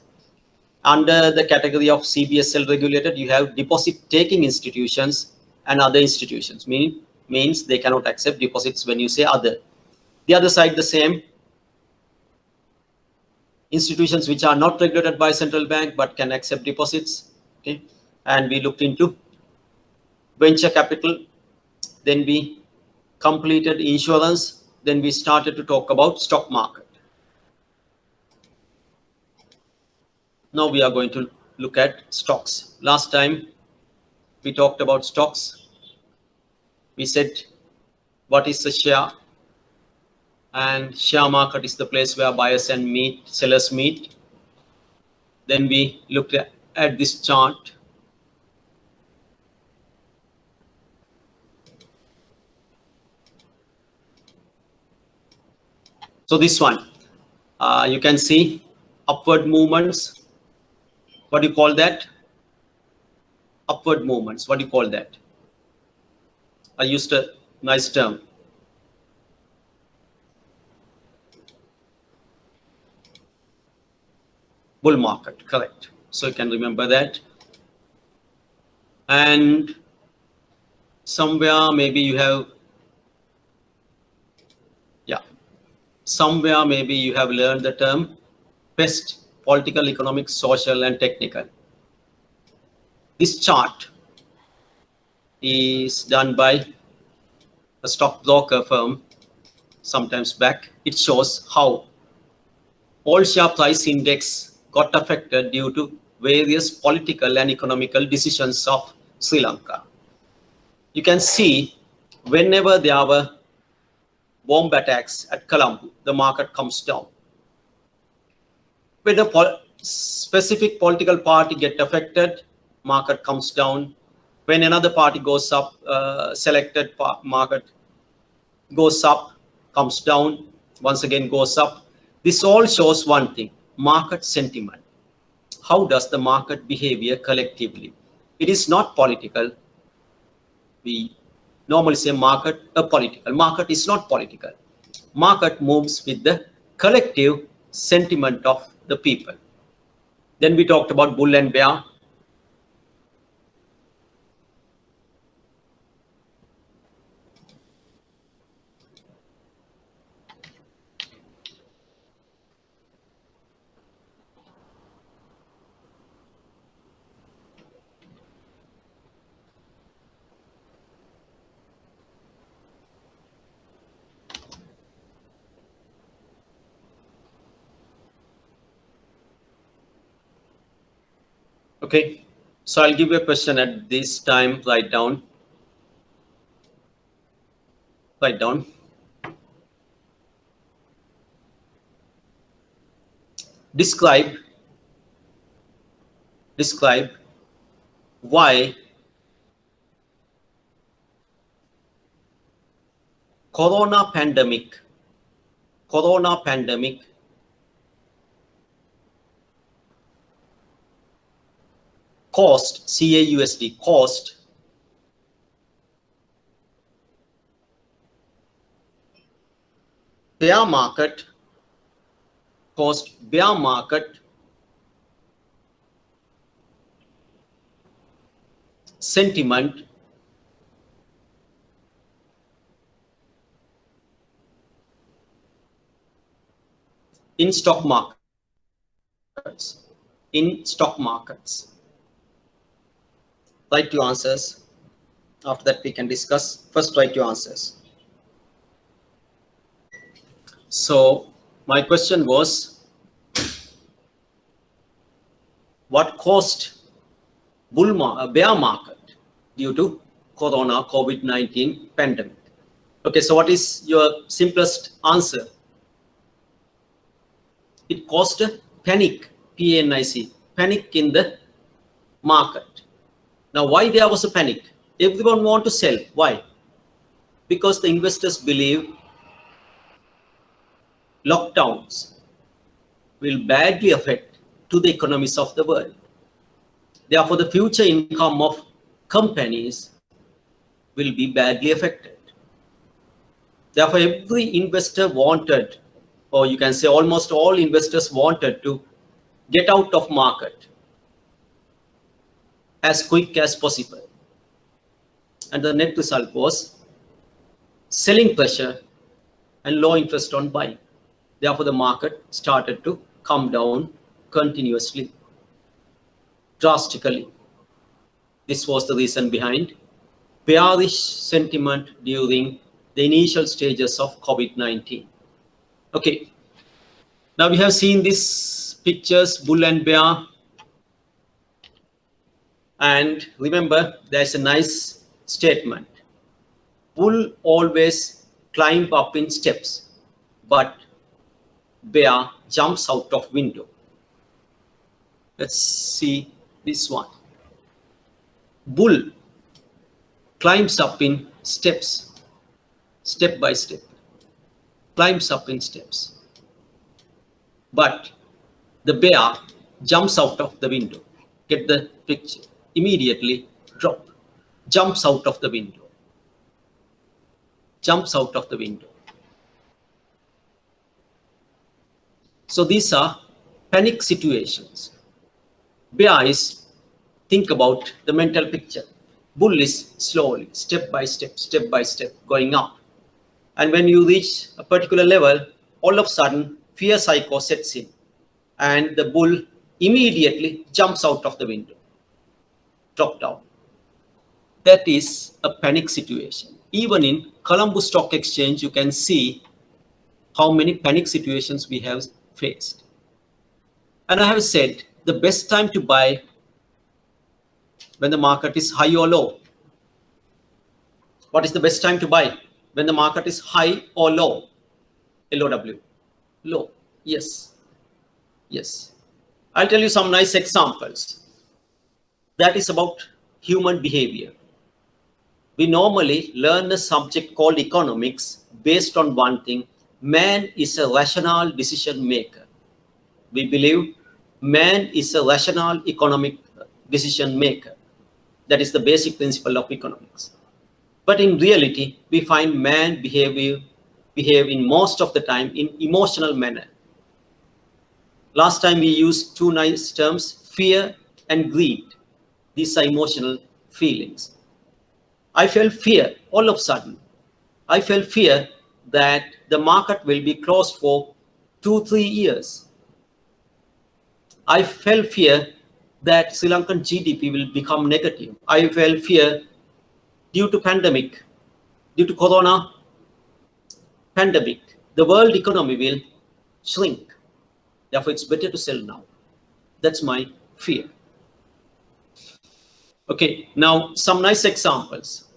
Under the category of CBSL regulated, you have deposit-taking institutions and other institutions, means they cannot accept deposits when you say other. The other side, the same. Institutions which are not regulated by central bank but can accept deposits. Okay, and we looked into venture capital. Then we completed insurance. Then we started to talk about stock market. Now we are going to look at stocks. Last time we talked about stocks. We said what is a share, and share market is the place where buyers and sellers meet. Then we looked at this chart. So this one, you can see upward movements. What do you call that? Upward movements. What do you call that? I used a nice term. Bull market, correct. So you can remember that. And somewhere maybe you have, somewhere maybe you have learned the term PEST, political, economic, social, and technical. This chart is done by a stockbroker firm sometimes back. It shows how all share price index got affected due to various political and economical decisions of Sri Lanka. You can see whenever there were bomb attacks at Colombo, the market comes down. When a specific political party gets affected, market comes down. When another party goes up, selected market goes up, comes down, once again goes up. This all shows one thing, market sentiment. How does the market behavior collectively? It is not political. We normally say market political. Market is not political. Market moves with the collective sentiment of the people. Then we talked about bull and bear. Okay, so I'll give you a question at this time. Write down. Write down. Describe why corona pandemic caused CAUSD caused bear market sentiment in stock markets. Write your answers. After that we can discuss. First write your answers. So my question was, what caused bear market due to corona COVID-19 pandemic? Okay, so what is your simplest answer? It caused a panic, PANIC, panic in the market. Now, why there was a panic? Everyone want to sell. Why? Because the investors believe lockdowns will badly affect to the economies of the world. Therefore, the future income of companies will be badly affected. Therefore, every investor wanted, or you can say almost all investors wanted to get out of market as quick as possible. And the net result was selling pressure and low interest on buying. Therefore, the market started to come down continuously, drastically. This was the reason behind bearish sentiment during the initial stages of COVID-19. Okay, now we have seen these pictures, bull and bear. And remember, there's a nice statement. Bull always climb up in steps, but bear jumps out of window. Let's see this one. Bull climbs up in steps, step by step. climbs up in steps. But the bear jumps out of the window. Get the picture? Immediately drop. Jumps out of the window. Jumps out of the window. So these are panic situations. Bear is think about the mental picture. Bull is slowly, step by step, going up. And when you reach a particular level, all of a sudden, fear psycho sets in. And the bull immediately jumps out of the window, drop down. That is a panic situation. Even in Colombo Stock Exchange, you can see how many panic situations we have faced. And I have said the best time to buy when the market is high or low. What is the best time to buy? When the market is high or low? LOW. Low. Yes. Yes. I'll tell you some nice examples. That is about human behavior. We normally learn a subject called economics based on one thing. Man is a rational decision maker. We believe man is a rational economic decision maker. That is the basic principle of economics. But in reality, we find man behave in most of the time in emotional manner. Last time we used two nice terms, fear and greed. These are emotional feelings. I felt fear all of a sudden. I felt fear that the market will be closed for 2-3 years. I felt fear that Sri Lankan GDP will become negative. I felt fear due to pandemic, due to corona pandemic, the world economy will shrink. Therefore, it's better to sell now. That's my fear. Okay, now some nice examples.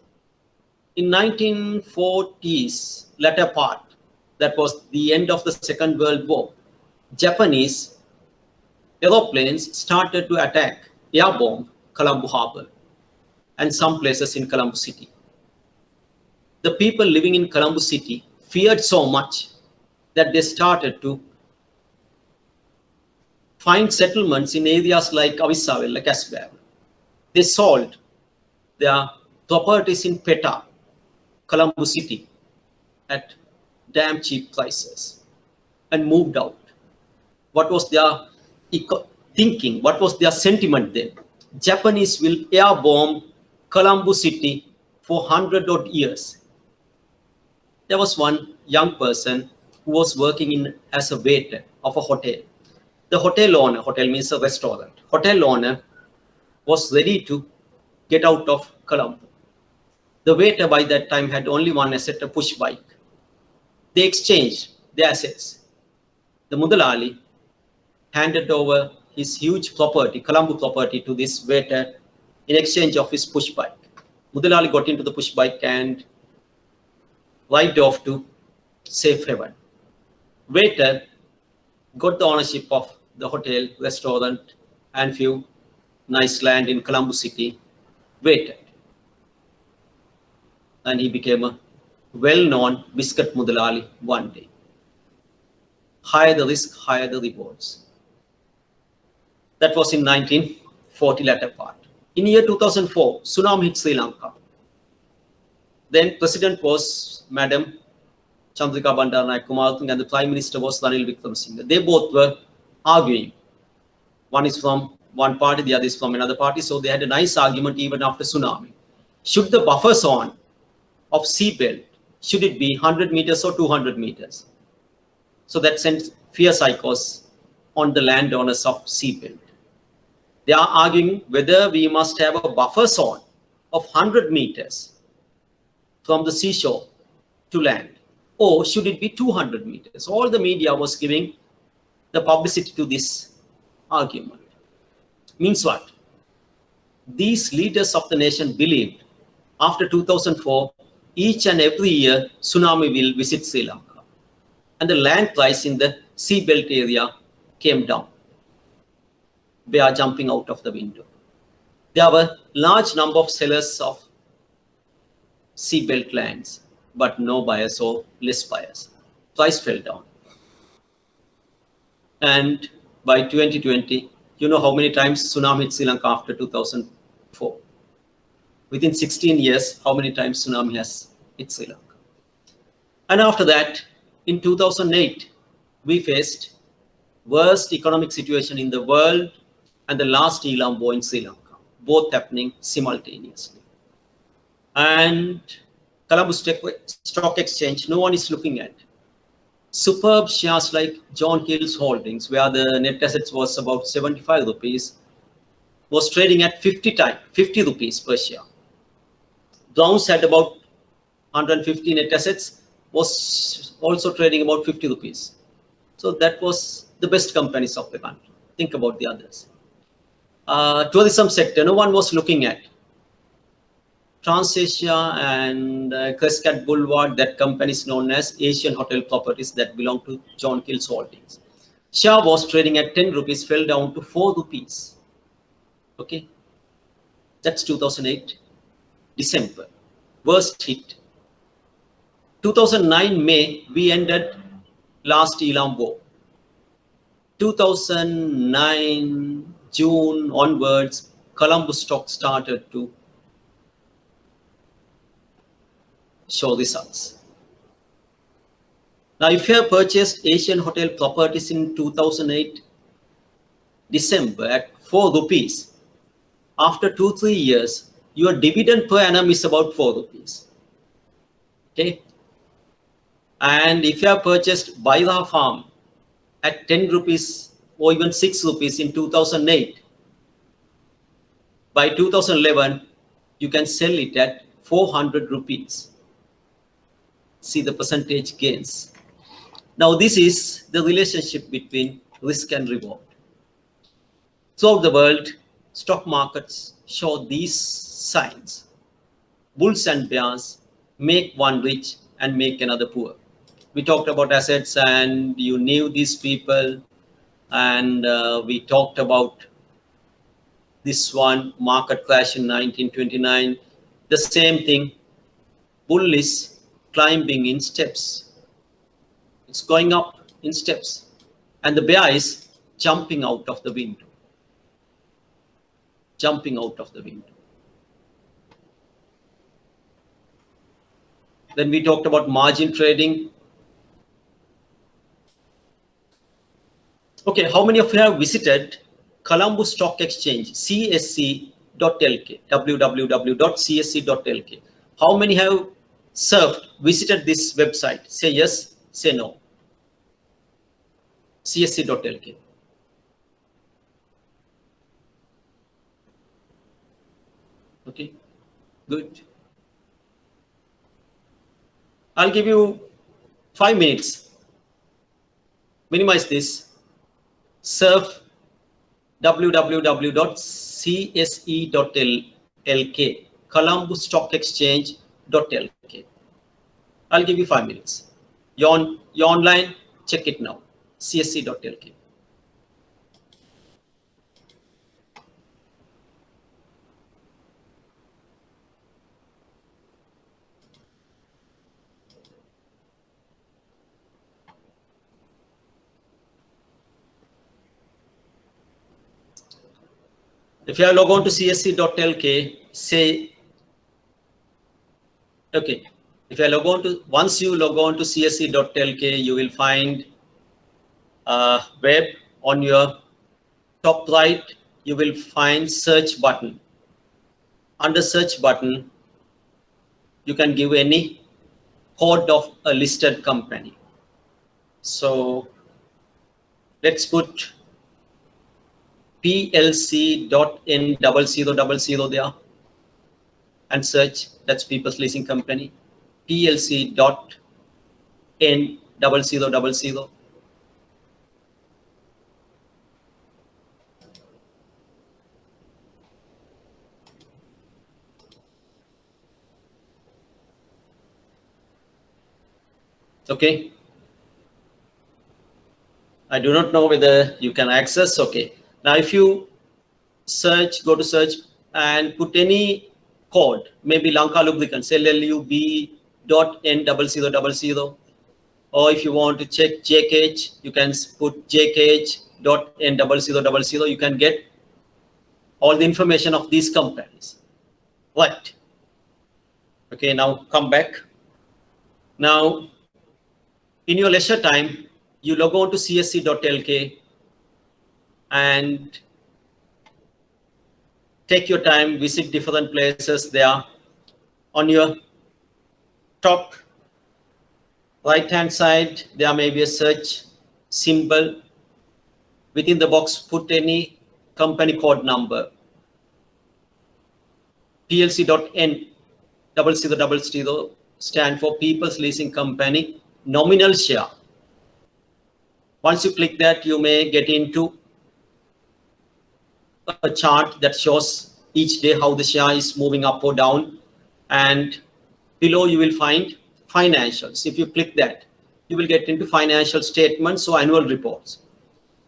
In 1940s, latter part, that was the end of the Second World War, Japanese aeroplanes started to attack, airbomb Colombo Harbor and some places in Colombo City. The people living in Colombo City feared so much that they started to find settlements in areas like Avisawel, like Asbab. They sold their properties in Peta, Colombo City, at damn cheap prices and moved out. What was their thinking? What was their sentiment then? Japanese will airbomb Colombo City for 100 odd years. There was one young person who was working as a waiter of a hotel. The hotel owner, hotel means a restaurant, hotel owner was ready to get out of Colombo. The waiter by that time had only one asset, a push bike. They exchanged their assets. The Mudalali handed over his huge property, Colombo property, to this waiter in exchange of his push bike. Mudalali got into the push bike and ride off to safe haven. Waiter got the ownership of the hotel, restaurant, and few nice land in Colombo City, waited. And he became a well-known biscuit Mudalali one day. Higher the risk, higher the rewards. That was in 1940 latter part. In year 2004, tsunami hit Sri Lanka. Then president was Madam Chandrika Bandaranaike Kumaratunga and the Prime Minister was Ranil Wickremesinghe. They both were arguing. One is from one party, the other is from another party. So they had a nice argument even after tsunami. Should the buffer zone of seabelt, should it be 100 meters or 200 meters? So that sent fear psychos on the landowners of seabelt. They are arguing whether we must have a buffer zone of 100 meters from the seashore to land, or should it be 200 meters? All the media was giving the publicity to this argument. Means what? These leaders of the nation believed after 2004, each and every year, tsunami will visit Sri Lanka. And the land price in the seabelt area came down. They are jumping out of the window. There were large number of sellers of seabelt lands, but no buyers or less buyers. price fell down. And by 2020, you know how many times tsunami hit Sri Lanka after 2004? Within 16 years, how many times tsunami has hit Sri Lanka? And after that, in 2008, we faced worst economic situation in the world and the last Elam war in Sri Lanka, both happening simultaneously. And Colombo Stock Exchange, no one is looking at. Superb shares like John Kill's Holdings, where the net assets was about 75 rupees, was trading at 50 rupees per share. Browns had about 150 net assets, was also trading about 50 rupees. So that was the best companies of the country. Think about the others. Tourism sector, no one was looking at. TransAsia and Crescat Boulevard, that company is known as Asian Hotel Properties that belong to John Kill's Holdings. Share was trading at 10 rupees, fell down to 4 rupees. Okay, that's 2008, December, worst hit. 2009 May, we ended last Elam war. 2009 June onwards, Colombo stock started to show results. Now, if you have purchased Asian Hotel Properties in 2008 December at 4 rupees, after 2-3 years, your dividend per annum is about 4 rupees. Okay. And if you have purchased Baira Farm at 10 rupees or even 6 rupees in 2008, by 2011, you can sell it at 400 rupees. See the percentage gains. Now, this is the relationship between risk and reward. Throughout the world, stock markets show these signs. Bulls and bears make one rich and make another poor. We talked about assets and you knew these people, and we talked about this one, market crash in 1929. The same thing, bull is climbing in steps. It's going up in steps. And the bear is jumping out of the window. Jumping out of the window. Then we talked about margin trading. Okay, how many of you have visited Colombo Stock Exchange, csc.lk, www.csc.lk? How many have visited this website? Say yes, say no. csc.lk. Okay, good. I'll give you 5 minutes. Minimize this. Surf www.cse.lk, Colombo Stock Exchange.lk. I'll give you 5 minutes. You're online, check it now. csc.lk. If you have logged on to csc.lk, say, okay. If you log on to, once you log on to csc.lk, you will find web. On your top right, you will find search button. Under search button, you can give any code of a listed company. So let's put PLC.N0000 there and search. That's People's Leasing Company. PLC.N0000. Okay. I do not know whether you can access. Okay. Now, if you search, go to search and put any code, maybe Lanka Lubricants, LLUB.N0000. Or if you want to check JKH, you can put jkh.n0000. You can get all the information of these companies. Right. Okay, now come back. Now, in your leisure time, you log on to csc.lk and take your time, visit different places there. On your top right-hand side, there may be a search symbol. Within the box, put any company code number. PLC.N0000 stand for People's Leasing Company nominal share. Once you click that, you may get into a chart that shows each day how the share is moving up or down. And below you will find financials. If you click that, you will get into financial statements or annual reports.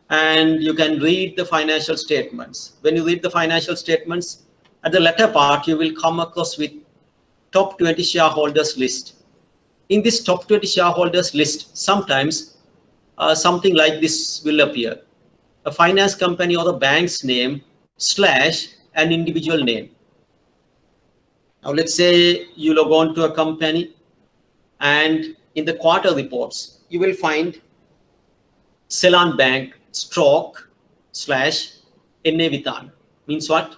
And you can read the financial statements. When you read the financial statements, at the latter part, you will come across with top 20 shareholders list. In this top 20 shareholders list, sometimes something like this will appear. A finance company or the bank's name / an individual name. Now let's say you log on to a company and in the quarter reports, you will find Ceylon Bank / N.A. Vitana. Means what?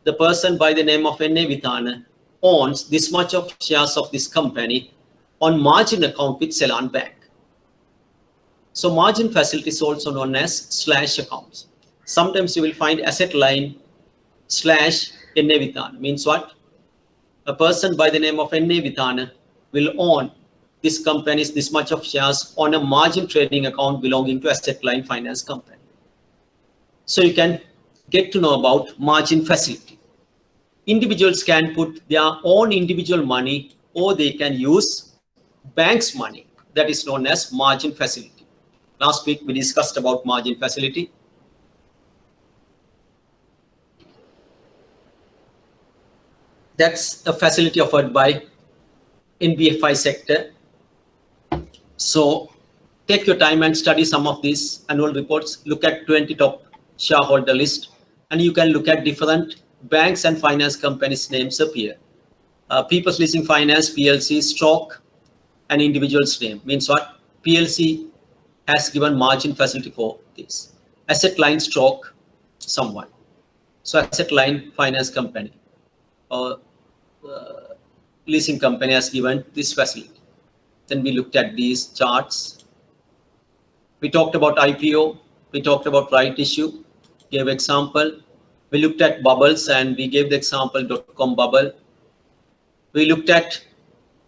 The person by the name of N.A. Vitana owns this much of shares of this company on margin account with Ceylon Bank. So margin facility is also known as / accounts. Sometimes you will find asset line / N.A. Vitana. Means what? A person by the name of N.A. Vitana will own this company's this much of shares on a margin trading account belonging to asset line finance company. So you can get to know about margin facility. Individuals can put their own individual money or they can use bank's money. That is known as margin facility. Last week we discussed about margin facility. That's a facility offered by NBFI sector. So take your time and study some of these annual reports. Look at 20 top shareholder list, and you can look at different banks and finance companies' names appear. People's Leasing Finance PLC / an individual's name. Means what? PLC has given margin facility for this. Asset line / someone. So asset line finance company or leasing company has given this facility. Then we looked at these charts. We talked about IPO. We talked about right issue. Gave example. We looked at bubbles and we gave the example .com bubble. We looked at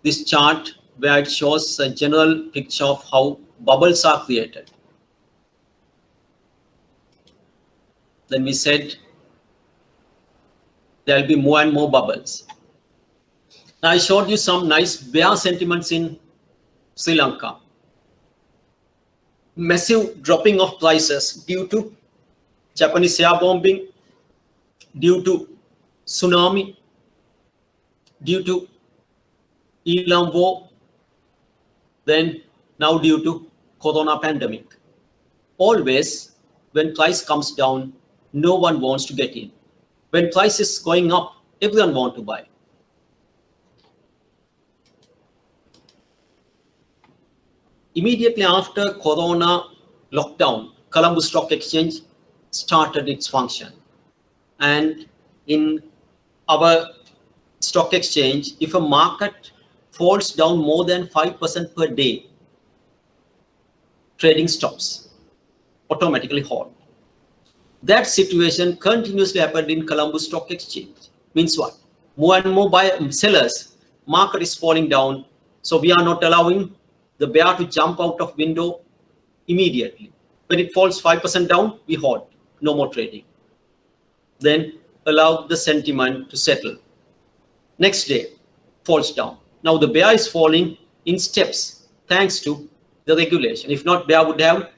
this chart where it shows a general picture of how bubbles are created. Then we said there will be more and more bubbles. Now I showed you some nice bear sentiments in Sri Lanka. Massive dropping of prices due to Japanese air bombing, due to tsunami, due to Iran war, then now due to corona pandemic. Always when price comes down, no one wants to get in. When price is going up, everyone wants to buy. Immediately after corona lockdown, Colombo Stock Exchange started its function. And in our stock exchange, if a market falls down more than 5% per day, trading stops, automatically halt. That situation continuously happened in Colombo Stock Exchange. Means what? More and more sellers, market is falling down. So we are not allowing the bear to jump out of window immediately. When it falls 5% down, we halt, no more trading. Then allow the sentiment to settle. Next day, falls down. Now the bear is falling in steps thanks to the regulation. If not, bear would have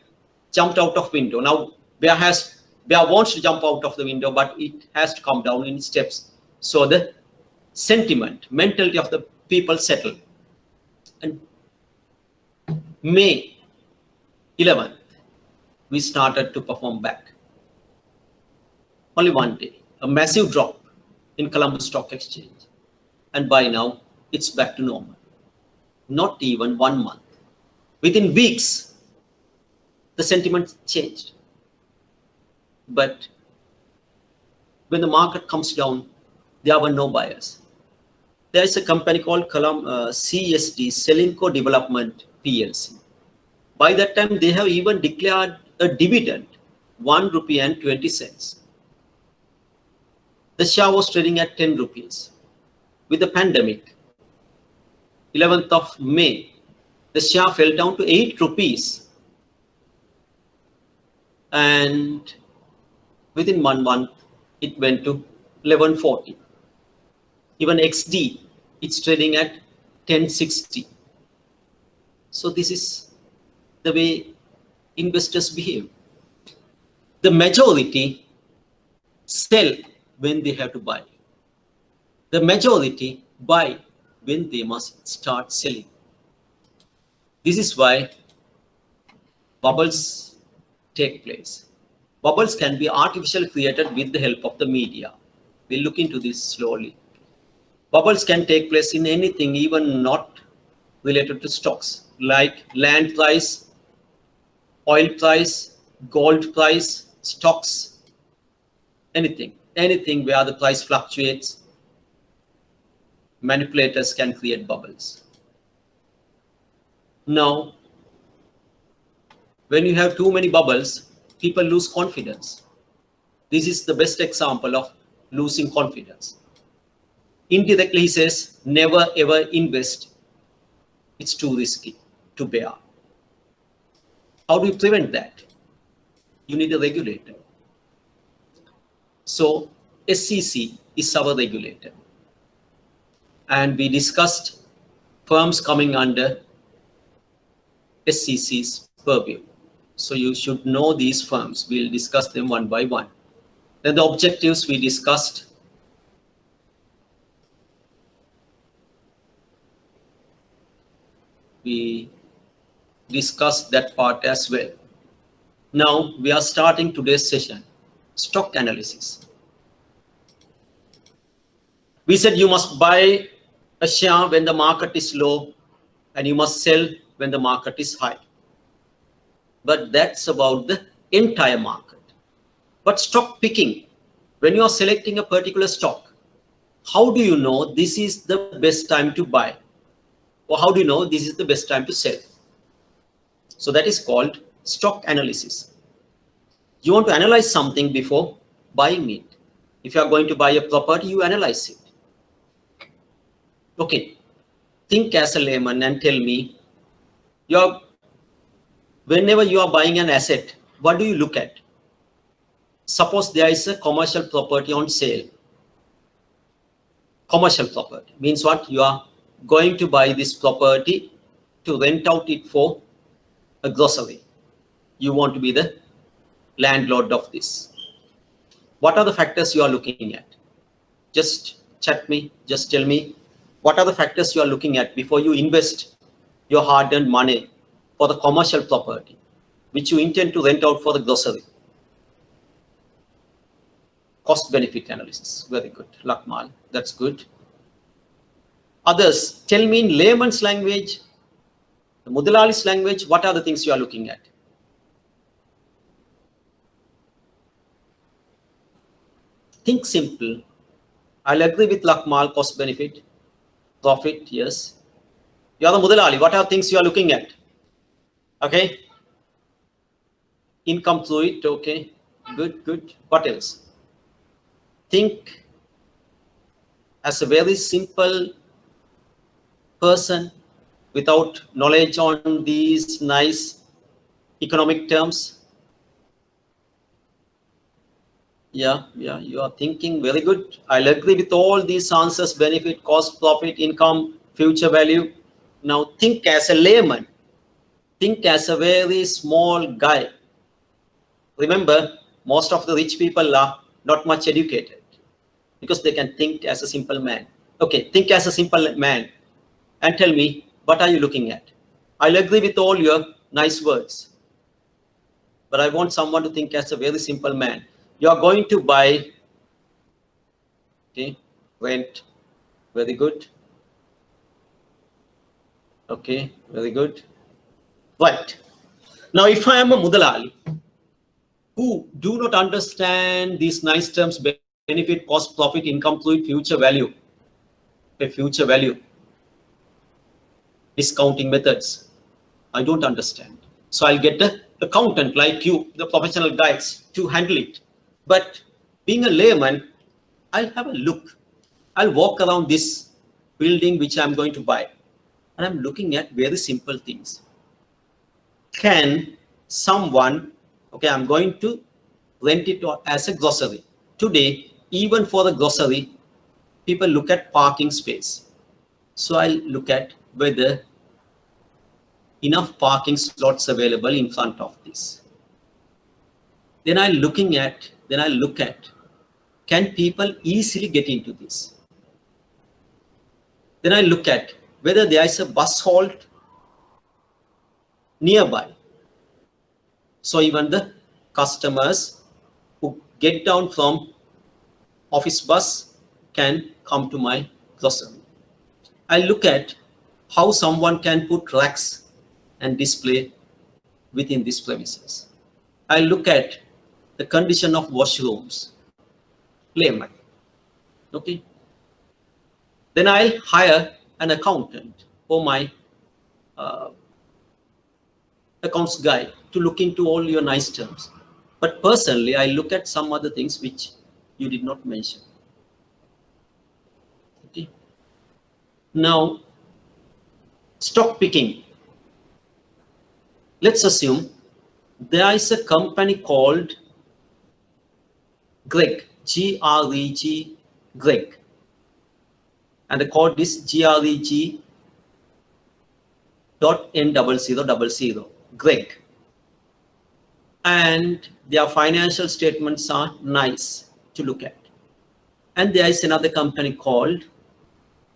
jumped out of window. Now bear wants to jump out of the window, but it has to come down in steps. So the sentiment, mentality of the people settle. And May 11th, we started to perform back. Only one day, a massive drop in Colombo Stock Exchange. And by now, it's back to normal. Not even 1 month. Within weeks, the sentiment changed. But when the market comes down, there were no buyers. There is a company called CSD, Selinco Development PLC. By that time, they have even declared a dividend, ₹1.20. The share was trading at 10 rupees. With the pandemic, 11th of May, the share fell down to 8 rupees. And within 1 month, it went to 11.40. Even XD, it's trading at 10.60. So this is the way investors behave. The majority sell when they have to buy. The majority buy when they must start selling. This is why bubbles take place. Bubbles can be artificially created with the help of the media. We'll look into this slowly. Bubbles can take place in anything, even not related to stocks, like land price, oil price, gold price, stocks, anything where the price fluctuates. Manipulators can create bubbles. Now, when you have too many bubbles, people lose confidence. This is the best example of losing confidence. Indirectly, he says, never ever invest. It's too risky to bear. How do you prevent that? You need a regulator. So SEC is our regulator. And we discussed firms coming under SEC's purview. So you should know these firms. We'll discuss them one by one. Then the objectives we discussed. We discussed that part as well. Now we are starting today's session, stock analysis. We said you must buy a share when the market is low and you must sell when the market is high. But that's about the entire market. But stock picking, when you are selecting a particular stock, how do you know this is the best time to buy? Or how do you know this is the best time to sell? So that is called stock analysis. You want to analyze something before buying it. If you are going to buy a property, you analyze it. Okay, think as a layman and tell me, whenever you are buying an asset, what do you look at? Suppose there is a commercial property on sale. Commercial property means what? You are going to buy this property to rent out it for a grocery. You want to be the landlord of this. What are the factors you are looking at? Just chat me, just tell me, what are the factors you are looking at before you invest your hard-earned money for the commercial property, which you intend to rent out for the grocery? Cost-benefit analysis. Very good. Lakmal, that's good. Others, tell me in layman's language, the Mudalali's language, what are the things you are looking at? Think simple. I'll agree with Lakmal, cost-benefit, profit, yes. You are the Mudalali. What are things you are looking at? Okay. Income through it, okay. Good, good. What else? Think as a very simple person without knowledge on these nice economic terms. Yeah, you are thinking very good. I'll agree with all these answers: benefit, cost, profit, income, future value. Now think as a layman. Think as a very small guy. Remember, most of the rich people are not much educated because they can think as a simple man. Okay, think as a simple man and tell me, what are you looking at? I'll agree with all your nice words. But I want someone to think as a very simple man. You are going to buy, okay, rent, very good. Okay, very good. Right. Now, if I am a Mudalali who do not understand these nice terms, benefit, cost, profit, income, fluid, future value, discounting methods, I don't understand. So I'll get the accountant like you, the professional guys, to handle it. But being a layman, I'll have a look. I'll walk around this building which I'm going to buy. And I'm looking at very simple things. Can someone, okay, I'm going to rent it as a grocery. Today, even for the grocery, people look at parking space. So I'll look at whether enough parking slots available in front of this. Then I look at, can people easily get into this? Then I look at whether there is a bus halt nearby. So even the customers who get down from office bus can come to my grocery. I look at how someone can put racks and display within these premises. I look at the condition of washrooms, layman. Okay. Then I'll hire an accountant or my accounts guy to look into all your nice terms. But personally, I look at some other things which you did not mention. Okay. Now, stock picking. Let's assume there is a company called Greg, G-R-E-G, Greg. And the code is GREG.N0000, Greg. And their financial statements are nice to look at. And there is another company called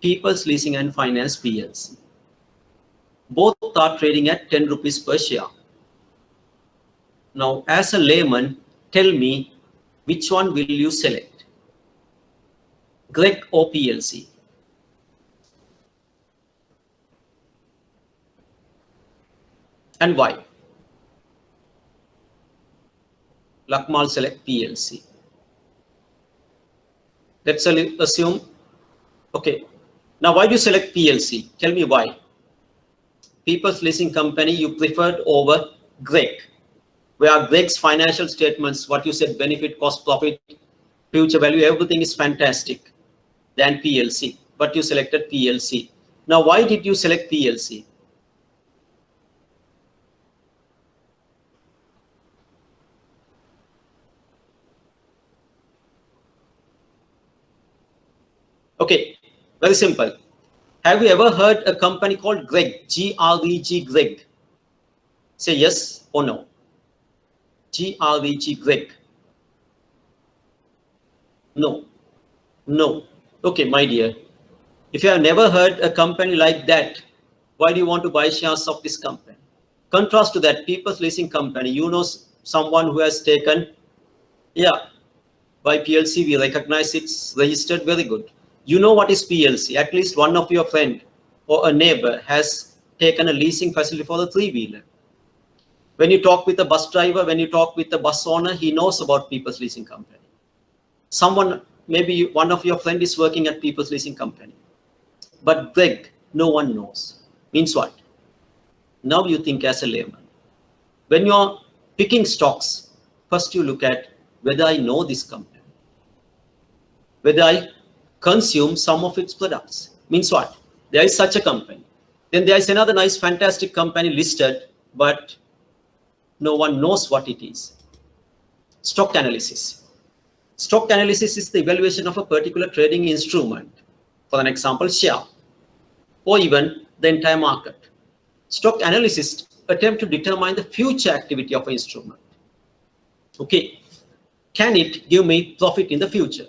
People's Leasing and Finance PLC. Both are trading at 10 rupees per share. Now, as a layman, tell me which one will you select? Greg or PLC? And why? Lakmal select PLC. Let's assume, okay. Now, why do you select PLC? Tell me why. People's Leasing Company you preferred over Greg, where Greg's financial statements, what you said, benefit, cost, profit, future value, everything is fantastic than PLC, but you selected PLC. Now, why did you select PLC? Okay, very simple. Have you ever heard a company called Greg, G-R-E-G, Greg? Say yes or no. G-R-E-G, Greg. No. No. Okay, my dear. If you have never heard a company like that, why do you want to buy shares of this company? Contrast to that, People's Leasing Company, you know someone who has taken, yeah, by PLC, we recognize it's registered, very good. You know what is PLC? At least one of your friend or a neighbor has taken a leasing facility for the three-wheeler. When you talk with a bus driver, when you talk with the bus owner, he knows about People's Leasing Company. Someone, maybe one of your friend is working at People's Leasing Company. But Greg, no one knows. Means what? Now you think as a layman. When you're picking stocks, first you look at whether I know this company, whether I consume some of its products. Means what? There is such a company. Then there is another nice, fantastic company listed, but no one knows what it is. Stock analysis. Stock analysis is the evaluation of a particular trading instrument. For an example, share, or even the entire market. Stock analysis attempt to determine the future activity of an instrument. Okay, can it give me profit in the future?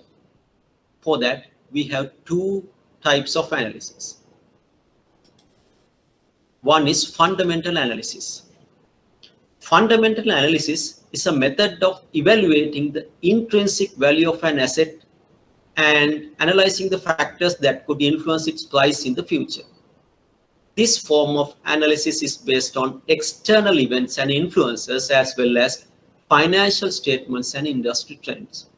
For that, we have two types of analysis. One is fundamental analysis. Fundamental analysis is a method of evaluating the intrinsic value of an asset and analyzing the factors that could influence its price in the future. This form of analysis is based on external events and influences as well as financial statements and industry trends.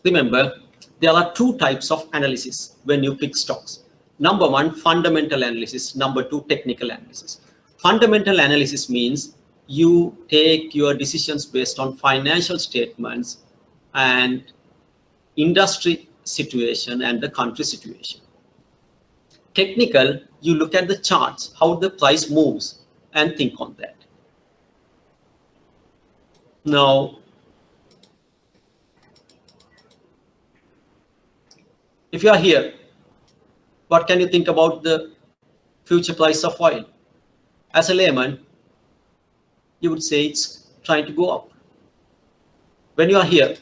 Remember, there are two types of analysis when you pick stocks. Number one, fundamental analysis. Number two, technical analysis. Fundamental analysis means you take your decisions based on financial statements and industry situation and the country situation. Technical, you look at the charts, how the price moves, and think on that. Now, if you are here, what can you think about the future price of oil? As a layman, you would say it's trying to go up. When you are here,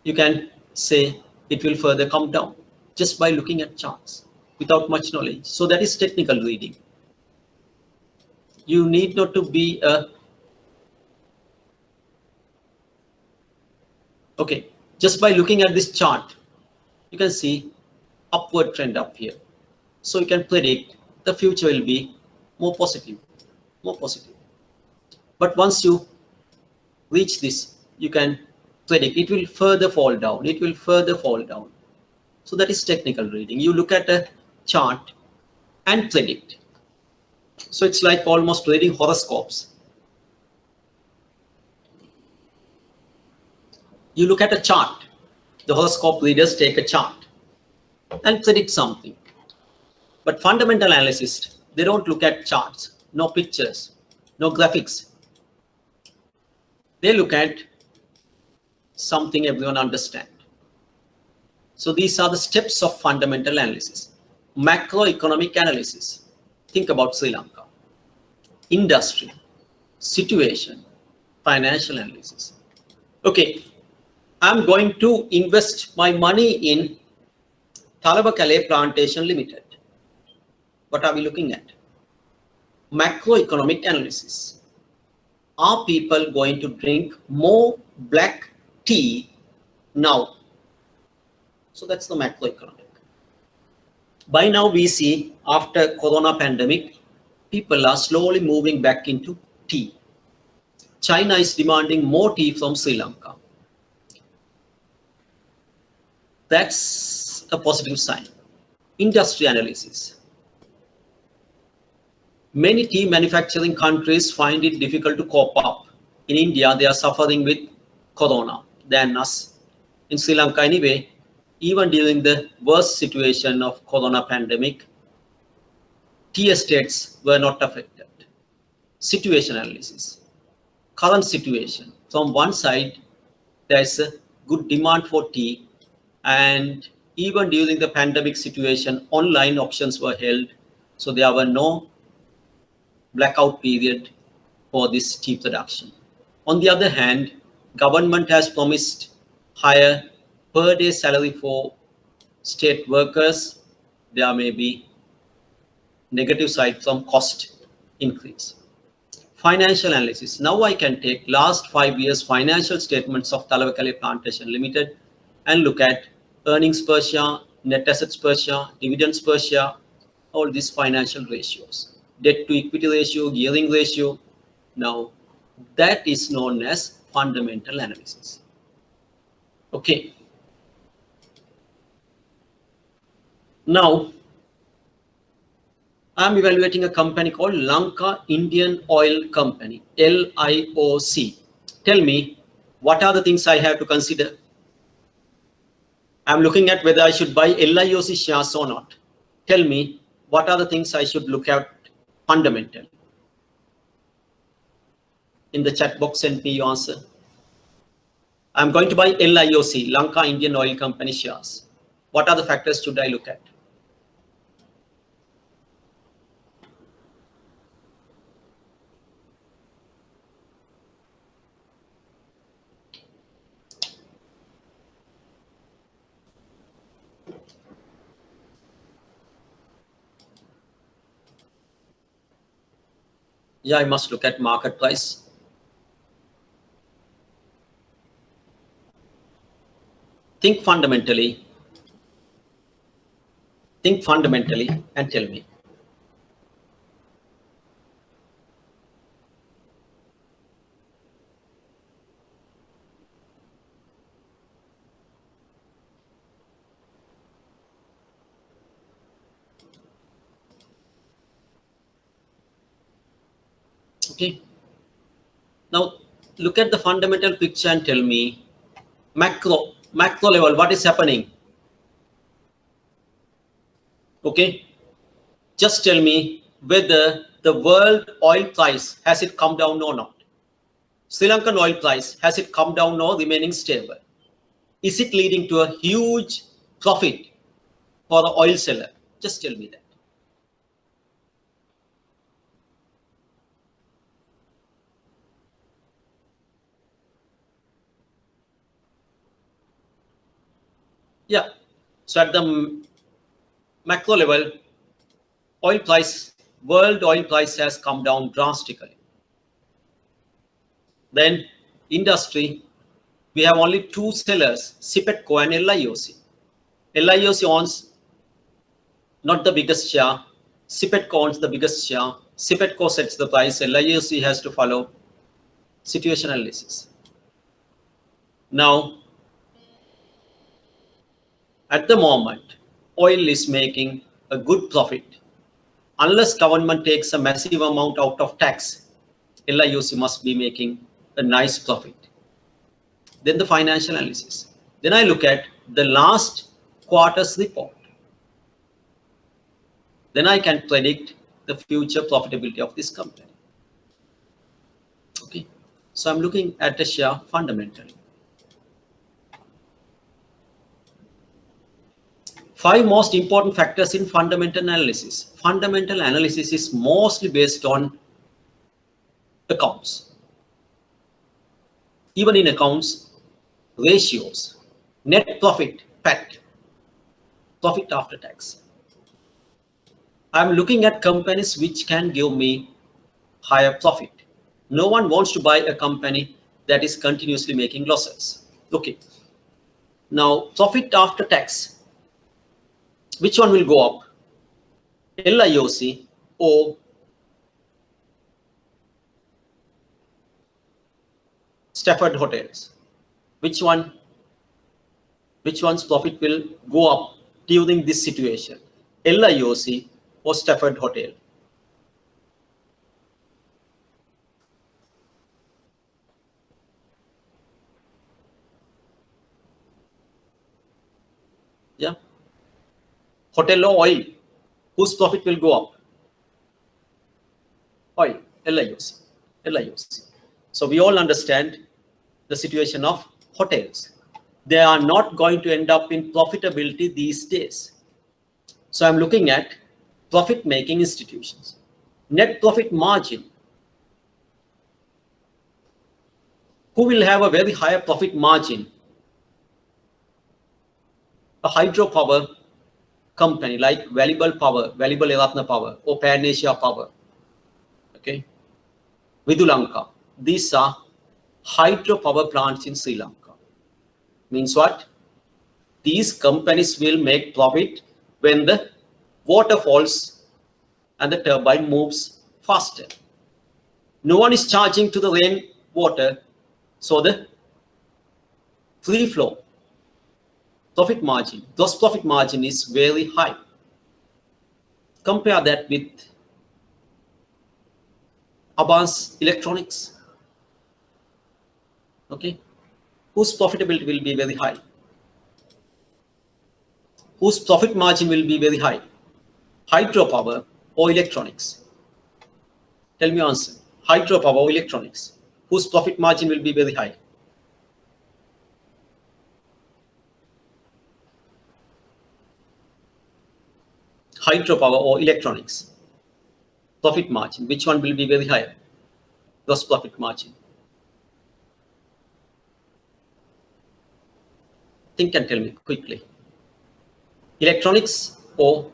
you can say it will further come down just by looking at charts without much knowledge. So that is technical reading. You need not to be okay. Just by looking at this chart, you can see upward trend up here. So you can predict the future will be more positive. But once you reach this, you can predict it will further fall down. So that is technical reading. You look at a chart and predict. So it's like almost reading horoscopes. You look at a chart. The horoscope readers take a chart and predict something. But fundamental analysts, they don't look at charts, no pictures, no graphics. They look at something everyone understands. So these are the steps of fundamental analysis. Macroeconomic analysis. Think about Sri Lanka. Industry, situation, financial analysis. Okay, I'm going to invest my money in Talabakale Plantation Limited. What are we looking at? Macroeconomic analysis. Are people going to drink more black tea now? So that's the macroeconomic. By now we see after Corona pandemic, people are slowly moving back into tea. China is demanding more tea from Sri Lanka. That's a positive sign. Industry analysis. Many tea manufacturing countries find it difficult to cope up. In India, they are suffering with Corona than us. In Sri Lanka anyway, even during the worst situation of Corona pandemic, tea estates were not affected. Situation analysis. Current situation. From one side, there's a good demand for tea, and even during the pandemic situation, online auctions were held, so there were no blackout period for this tea production. On the other hand, government has promised higher per day salary for state workers. There may be negative side from cost increase. Financial analysis. Now I can take last 5 years financial statements of Talabakale Plantation Limited and look at earnings per share, net assets per share, dividends per share, all these financial ratios, debt to equity ratio, gearing ratio. Now that is known as fundamental analysis. Okay. Now I'm evaluating a company called Lanka Indian Oil Company, LIOC. Tell me, what are the things I have to consider? I'm looking at whether I should buy LIOC shares or not. Tell me, what are the things I should look at fundamental? In the chat box, send me your answer. I'm going to buy LIOC, Lanka Indian Oil Company shares. What are the factors should I look at? Yeah, I must look at market price. Think fundamentally. Think fundamentally and tell me. Okay. Now look at the fundamental picture and tell me macro level, what is happening? Okay. Just tell me whether the world oil price, has it come down or not? Sri Lankan oil price, has it come down or remaining stable? Is it leading to a huge profit for the oil seller? Just tell me that. Yeah. So at the macro level, world oil price has come down drastically. Then industry, we have only two sellers, Sipetco and LIOC. LIOC owns not the biggest share. Sipetco owns the biggest share. Sipetco sets the price. LIOC has to follow situation analysis. Now, at the moment, oil is making a good profit. Unless government takes a massive amount out of tax, LIOC must be making a nice profit. Then the financial analysis. Then I look at the last quarter's report. Then I can predict the future profitability of this company. Okay, so I'm looking at the share fundamentally. 5 most important factors in fundamental analysis. Fundamental analysis is mostly based on accounts. Even in accounts, ratios, net profit, PAT, profit after tax. I'm looking at companies which can give me higher profit. No one wants to buy a company that is continuously making losses. Okay. Now, profit after tax, which one will go up? LIOC or Stafford Hotels? Which one's profit will go up during this situation? LIOC or Stafford Hotel? Yeah. Hotel or oil? Whose profit will go up? Oil. LIOC. LIOC. So we all understand the situation of hotels. They are not going to end up in profitability these days. So I'm looking at profit-making institutions. Net profit margin. Who will have a very high profit margin? A hydropower company like Valuable Eratna Power, or Pan Asia Power. Okay. Vidulanka. These are hydropower plants in Sri Lanka. Means what? These companies will make profit when the water falls and the turbine moves faster. No one is charging to the rain water, so the free flow profit margin, gross profit margin is very high. Compare that with Abbas Electronics. Okay, whose profitability will be very high? Whose profit margin will be very high? Hydropower or electronics? Tell me answer. Hydropower or electronics? Whose profit margin will be very high? Hydropower or electronics? Profit margin, which one will be very high? Gross profit margin. Think and tell me quickly. Electronics or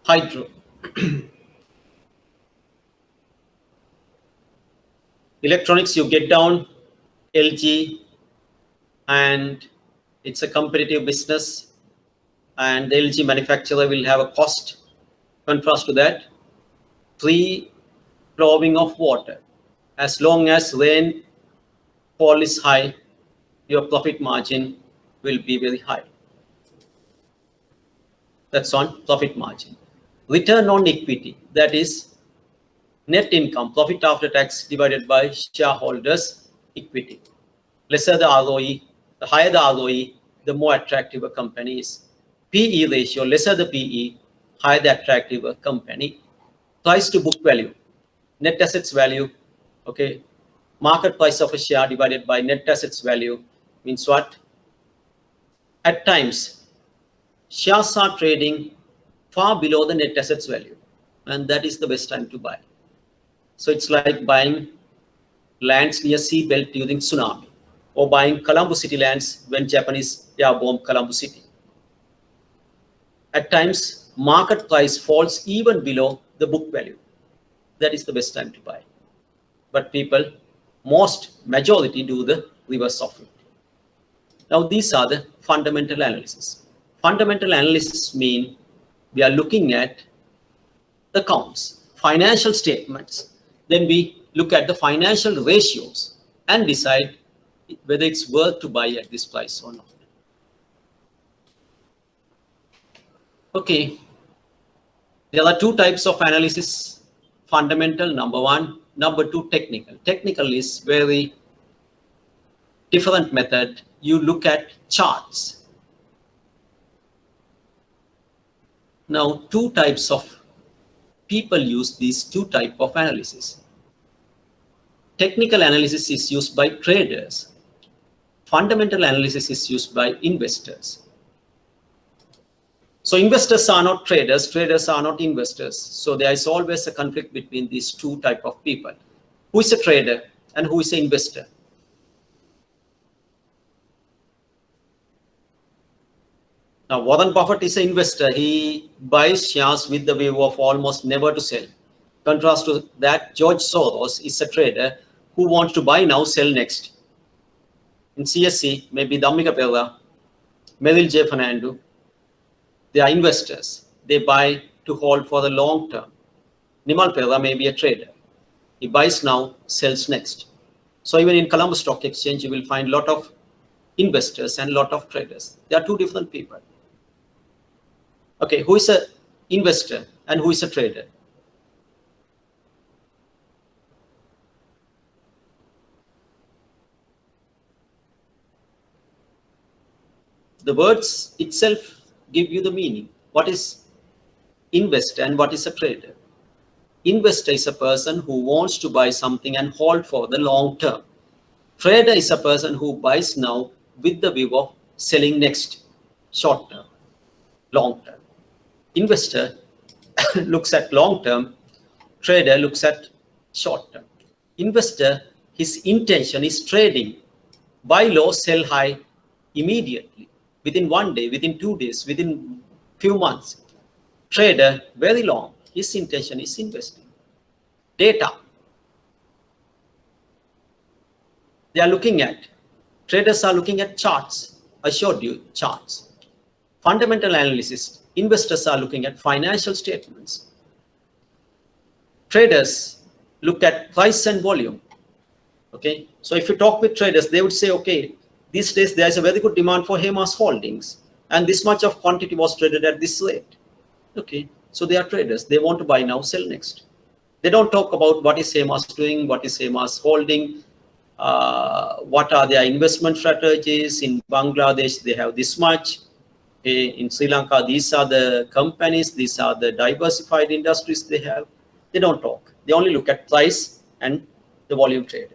hydro? Electronics, you get down LG, and it's a competitive business, and the LG manufacturer will have a cost. Contrast to that, free flowing of water. As long as rainfall is high, your profit margin will be very high. That's on profit margin. Return on equity, that is net income, profit after tax divided by shareholders' equity. Lesser the ROE, the higher the ROE, the more attractive a company is. PE ratio, lesser the PE, higher the attractive a company. Price to book value, net assets value, okay. Market price of a share divided by net assets value means what? At times, shares are trading far below the net assets value, and that is the best time to buy. So it's like buying lands near seabelt during tsunami, or buying Colombo City lands when Japanese airbombed Colombo City. At times, market price falls even below the book value. That is the best time to buy. But people, majority do the reverse of it. Now, these are the fundamental analysis. Fundamental analysis mean we are looking at the accounts, financial statements. Then we look at the financial ratios and decide whether it's worth to buy at this price or not. Okay, there are two types of analysis: fundamental, number one; number two, technical. Technical is very different method. You look at charts. Now, two types of people use these two types of analysis. Technical analysis is used by traders. Fundamental analysis is used by investors. So investors are not traders, traders are not investors. So there is always a conflict between these two types of people. Who is a trader and who is an investor? Now, Warren Buffett is an investor. He buys shares with the view of almost never to sell. Contrast to that, George Soros is a trader who wants to buy now, sell next. In CSC, maybe Dhammika Perra, Merrill J. Fernando, they are investors. They buy to hold for the long term. Nimal Perra may be a trader. He buys now, sells next. So even in Colombo Stock Exchange, you will find a lot of investors and a lot of traders. They are two different people. Okay, who is an investor and who is a trader? The words itself give you the meaning. What is investor and what is a trader? Investor is a person who wants to buy something and hold for the long term. Trader is a person who buys now with the view of selling next, short term, long term. Investor looks at long term, trader looks at short term. Investor, his intention is trading, buy low, sell high immediately, within 1 day, within 2 days, within few months. Trader, very long, his intention is investing. Data, they are looking at, traders are looking at charts. I showed you charts. Fundamental analysis, investors are looking at financial statements. Traders look at price and volume. Okay, so if you talk with traders, they would say, okay, these days there is a very good demand for Hema's holdings, and this much of quantity was traded at this rate. Okay, so they are traders. They want to buy now, sell next. They don't talk about what is Hema's doing, what is Hema's holding, what are their investment strategies. In Bangladesh, they have this much. Okay, in Sri Lanka, these are the companies, these are the diversified industries they have. They don't talk. They only look at price and the volume traded.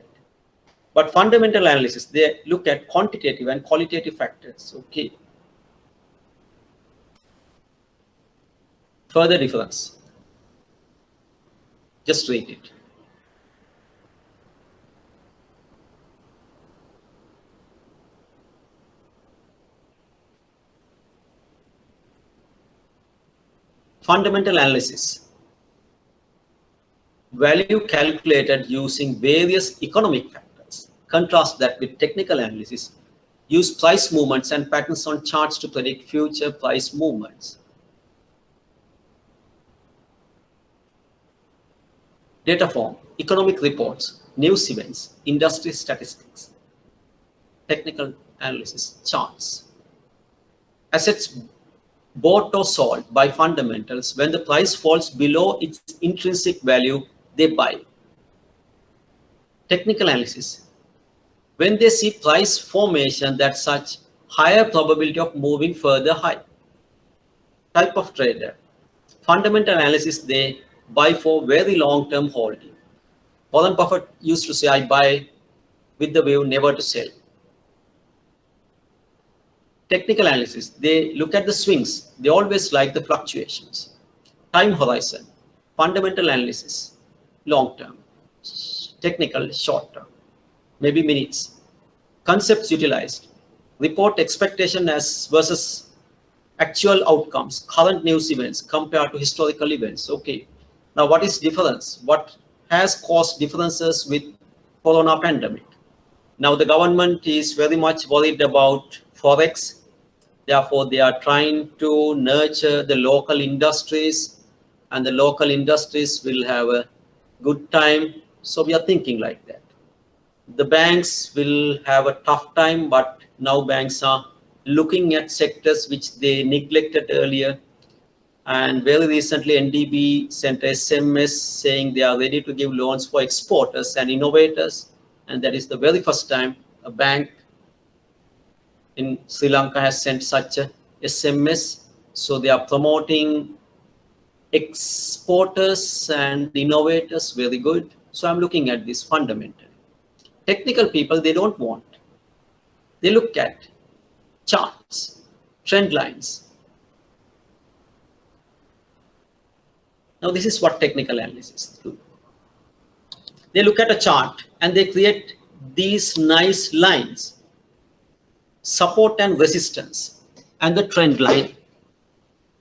But fundamental analysis, they look at quantitative and qualitative factors. Okay. Further difference. Just read it. Fundamental analysis. value calculated using various economic factors. Contrast that with technical analysis. Use price movements and patterns on charts to predict future price movements. Data form, economic reports, news events, industry statistics. Technical analysis, charts. Assets bought or sold by fundamentals. When the price falls below its intrinsic value, they buy. Technical analysis. When they see price formation, that such higher probability of moving further high. Type of trader. Fundamental analysis, they buy for very long-term holding. Warren Buffett used to say, I buy with the view never to sell. Technical analysis, they look at the swings. They always like the fluctuations. Time horizon, fundamental analysis, long-term. Technical, short-term, maybe minutes. Concepts utilized, report expectation as versus actual outcomes, current news events compared to historical events. Okay, now what is difference? What has caused differences with corona pandemic? Now the government is very much worried about forex. Therefore, they are trying to nurture the local industries, and the local industries will have a good time. So we are thinking like that. The banks will have a tough time, but now banks are looking at sectors which they neglected earlier. And very recently, NDB sent SMS saying they are ready to give loans for exporters and innovators. And that is the very first time a bank in Sri Lanka has sent such a SMS. So they are promoting exporters and innovators, very good. So I'm looking at this fundamentally. Technical people, they don't want. They look at charts, trend lines. Now this is what technical analysis do. They look at a chart and they create these nice lines, support and resistance, and the trend line.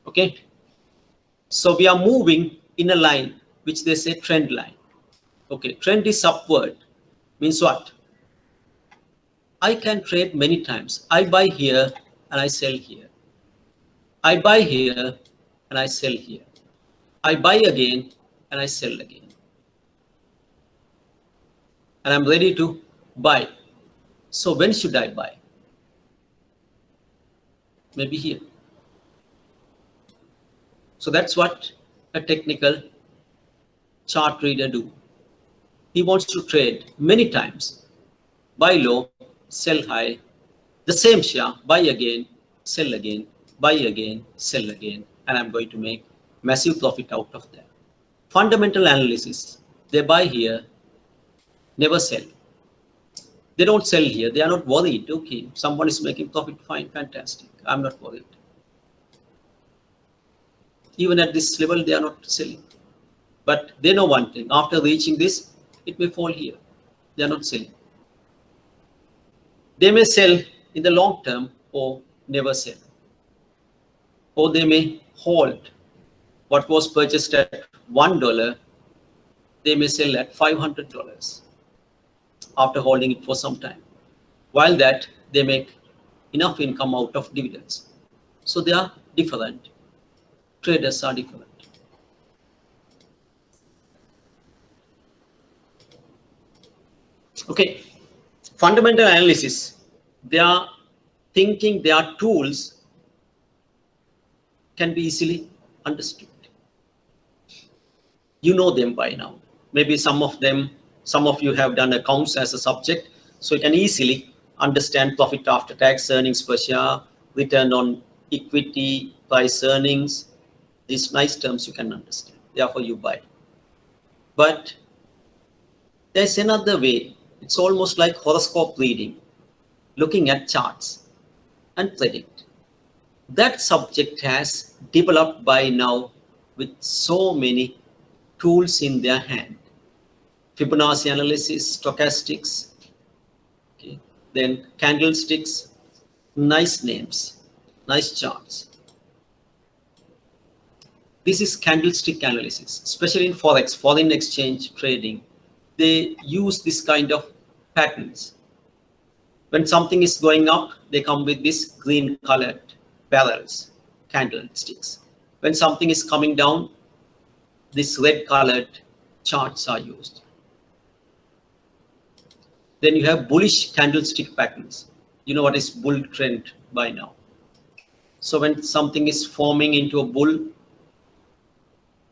Okay. So we are moving in a line which they say trend line. Okay, trend is upward. Means what? I can trade many times. I buy here and I sell here. I buy here and I sell here. I buy again and I sell again. And I'm ready to buy. So when should I buy? Maybe here. So that's what a technical chart reader do. He wants to trade many times. Buy low, sell high, the same share, buy again, sell again, buy again, sell again, and I'm going to make massive profit out of that. Fundamental analysis, they buy here, never sell. They don't sell here, they are not worried. Okay, someone is making profit, fine, fantastic. I'm not worried. Even at this level, they are not selling. But they know one thing, after reaching this, it may fall here. They are not selling. They may sell in the long term or never sell. Or they may hold what was purchased at $1, they may sell at $500 after holding it for some time. While that, they make enough income out of dividends. So they are different. Traders are different. Okay, fundamental analysis, they are thinking their tools can be easily understood. You know them by now. Maybe some of you have done accounts as a subject, so you can easily understand profit after tax, earnings per share, return on equity, price earnings. These nice terms you can understand. Therefore, you buy. But there's another way. It's almost like horoscope reading, looking at charts and predict. That subject has developed by now with so many tools in their hand. Fibonacci analysis, stochastics, okay. Then candlesticks, nice names, nice charts. This is candlestick analysis, especially in Forex, foreign exchange trading. They use this kind of patterns. When something is going up, they come with this green colored barrels, candlesticks. When something is coming down, this red colored charts are used. Then you have bullish candlestick patterns. You know what is bull trend by now. So when something is forming into a bull,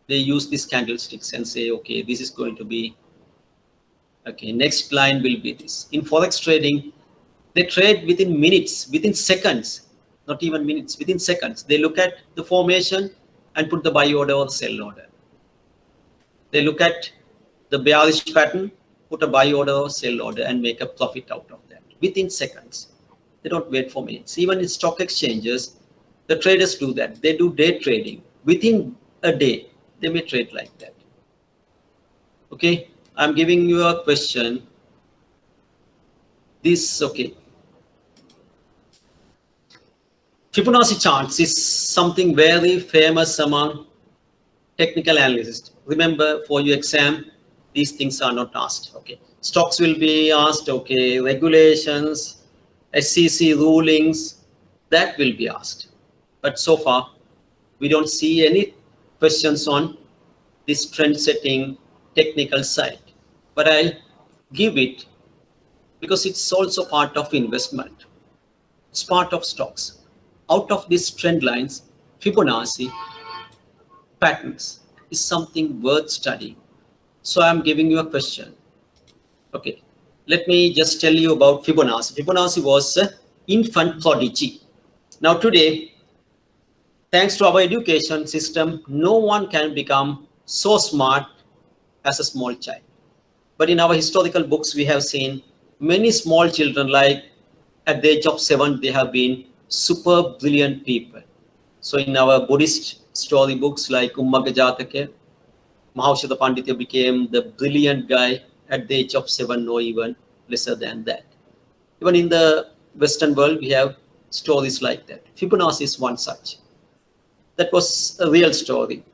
they use these candlesticks and say, okay, this is going to be, okay, next line will be this. In Forex trading, they trade within minutes, within seconds, not even minutes, within seconds. They look at the formation and put the buy order or the sell order. They look at the bearish pattern, put a buy order or sell order and make a profit out of that within seconds. They don't wait for minutes. Even in stock exchanges, the traders do that. They do day trading. Within a day, they may trade like that. Okay, I'm giving you a question. This, okay. Fibonacci charts is something very famous among technical analysts. Remember, for your exam, these things are not asked. Okay, stocks will be asked. Okay, regulations, SEC rulings, that will be asked. But so far, we don't see any questions on this trend-setting technical side. But I'll give it because it's also part of investment. It's part of stocks. Out of these trend lines, Fibonacci patterns is something worth studying. So I'm giving you a question. Okay, let me just tell you about Fibonacci. Fibonacci was an infant prodigy. Now today, thanks to our education system, no one can become so smart as a small child. But in our historical books, we have seen many small children, like at the age of 7, they have been super brilliant people. So in our Buddhist storybooks like Ummaga Jataka, Mahaushadha Panditya became the brilliant guy at the age of 7 or even lesser than that. Even in the Western world, we have stories like that. Fibonacci is one such. That was a real story.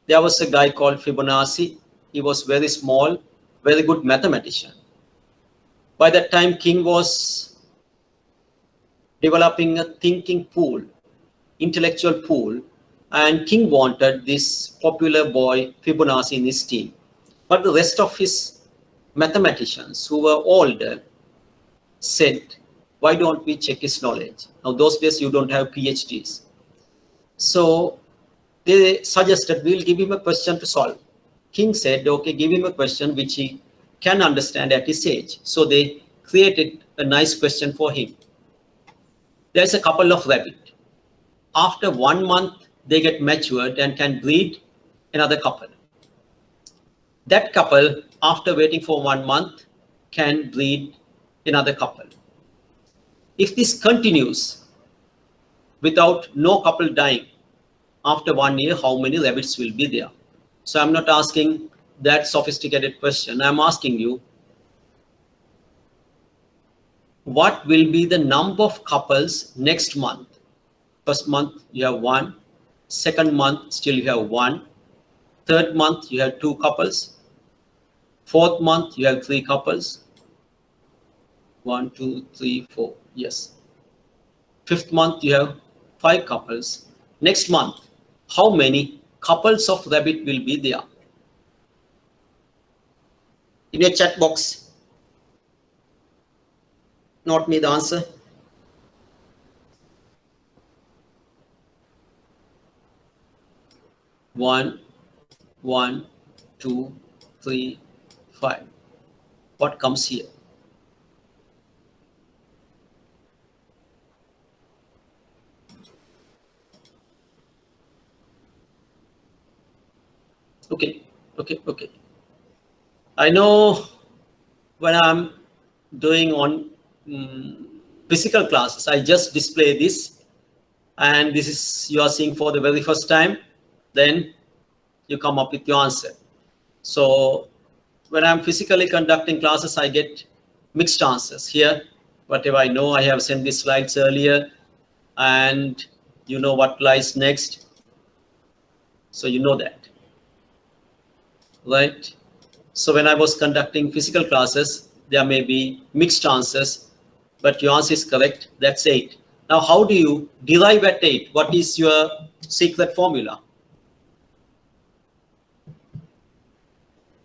There was a guy called Fibonacci. He was very small, very good mathematician. By that time, King was developing a thinking pool, intellectual pool, and King wanted this popular boy Fibonacci in his team. But the rest of his mathematicians who were older said, why don't we check his knowledge? Now those days you don't have PhDs. So they suggested we'll give him a question to solve. King said, okay, give him a question which he can understand at his age. So they created a nice question for him. There's a couple of rabbits. After 1 month, they get matured and can breed another couple. That couple, after waiting for 1 month, can breed another couple. If this continues without no couple dying, after 1 year, how many rabbits will be there? So I'm not asking that sophisticated question. I'm asking you, what will be the number of couples next month? First month, you have 1. Second month, still you have 1. Third month, you have 2 couples. Fourth month, you have 3 couples. 1, 2, 3, 4. Yes. Fifth month, you have 5 couples. Next month, how many couples of rabbit will be there? In your chat box, not me the answer. One, 2, 3, 5. What comes here? Okay. I know when I'm doing on physical classes, I just display this, and this is you are seeing for the very first time. Then you come up with your answer. So when I'm physically conducting classes, I get mixed answers. Here, whatever I know, I have sent these slides earlier, and you know what lies next. So you know that, right? So when I was conducting physical classes, there may be mixed answers, but your answer is correct. That's 8. Now, how do you derive at 8? What is your secret formula?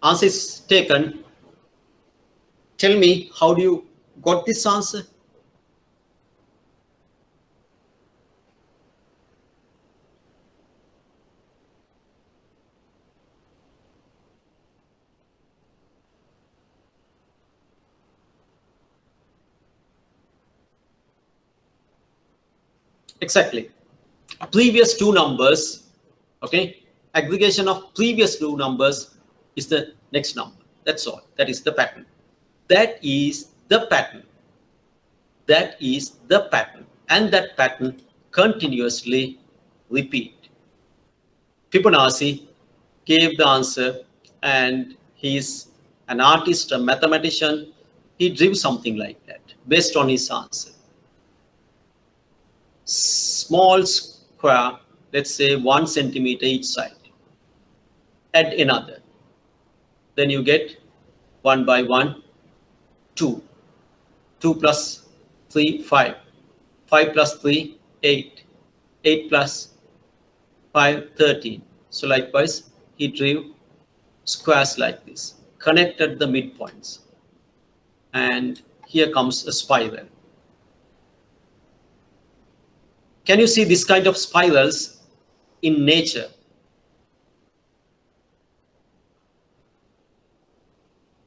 Answer is taken. Tell me, how do you got this answer? Exactly. Previous two numbers, okay? Aggregation of previous two numbers is the next number. That's all. That is the pattern. That is the pattern. That is the pattern. And that pattern continuously repeat. Fibonacci gave the answer, and he's an artist, a mathematician. He drew something like that based on his answer. Small square, let's say 1 centimeter each side. Add another. Then you get 1 by 1, 2. 2 plus 3, 5. 5 plus 3, 8. 8 plus 5, 13. So likewise, he drew squares like this, connected the midpoints. And here comes a spiral. Can you see this kind of spirals in nature?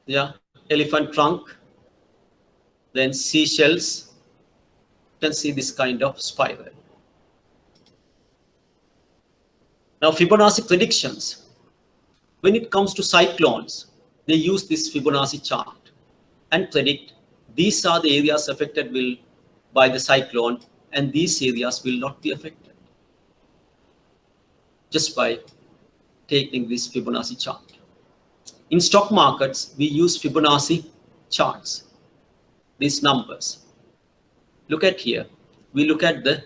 Yeah, elephant trunk, then seashells. You can see this kind of spiral. Now, Fibonacci predictions. When it comes to cyclones, they use this Fibonacci chart and predict these are the areas affected by the cyclone, and these areas will not be affected, just by taking this Fibonacci chart. In stock markets, we use Fibonacci charts, these numbers. Look at here. We look at the,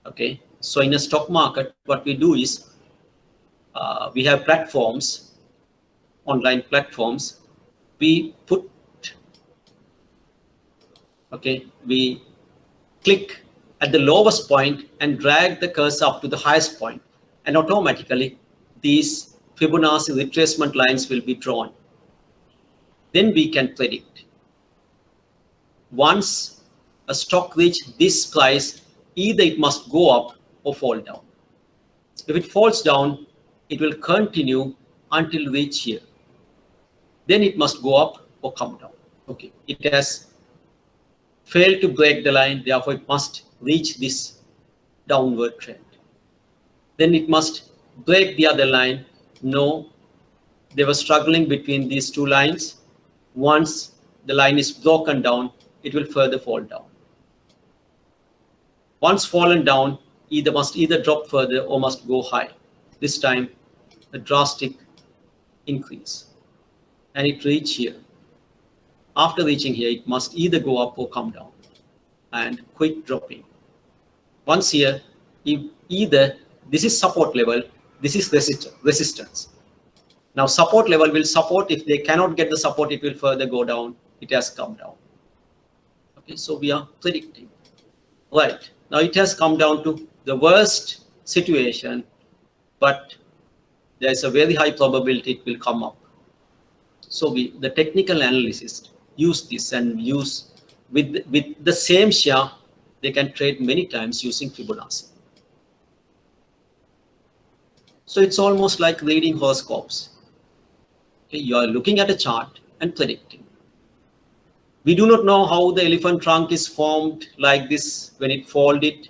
okay, so in a stock market, what we do is we have platforms, online platforms. We put, okay, we click at the lowest point and drag the cursor up to the highest point, and automatically these Fibonacci retracement lines will be drawn. Then we can predict. Once a stock reaches this price, either it must go up or fall down. If it falls down, it will continue until reach here. Then it must go up or come down. Okay, it has failed to break the line, therefore it must reach this downward trend. Then it must break the other line. No, they were struggling between these two lines. Once the line is broken down, it will further fall down. Once fallen down, must either drop further or must go high. This time, a drastic increase. And it reaches here. After reaching here, it must either go up or come down and quit dropping. Once here, either this is support level, this is resistance. Now support level will support. If they cannot get the support, it will further go down. It has come down. Okay, so we are predicting. Right, now it has come down to the worst situation, but there's a very high probability it will come up. So the technical analysts use this and use with the same share, they can trade many times using Fibonacci. So it's almost like reading horoscopes. Okay, you are looking at a chart and predicting. We do not know how the elephant trunk is formed like this when it folded.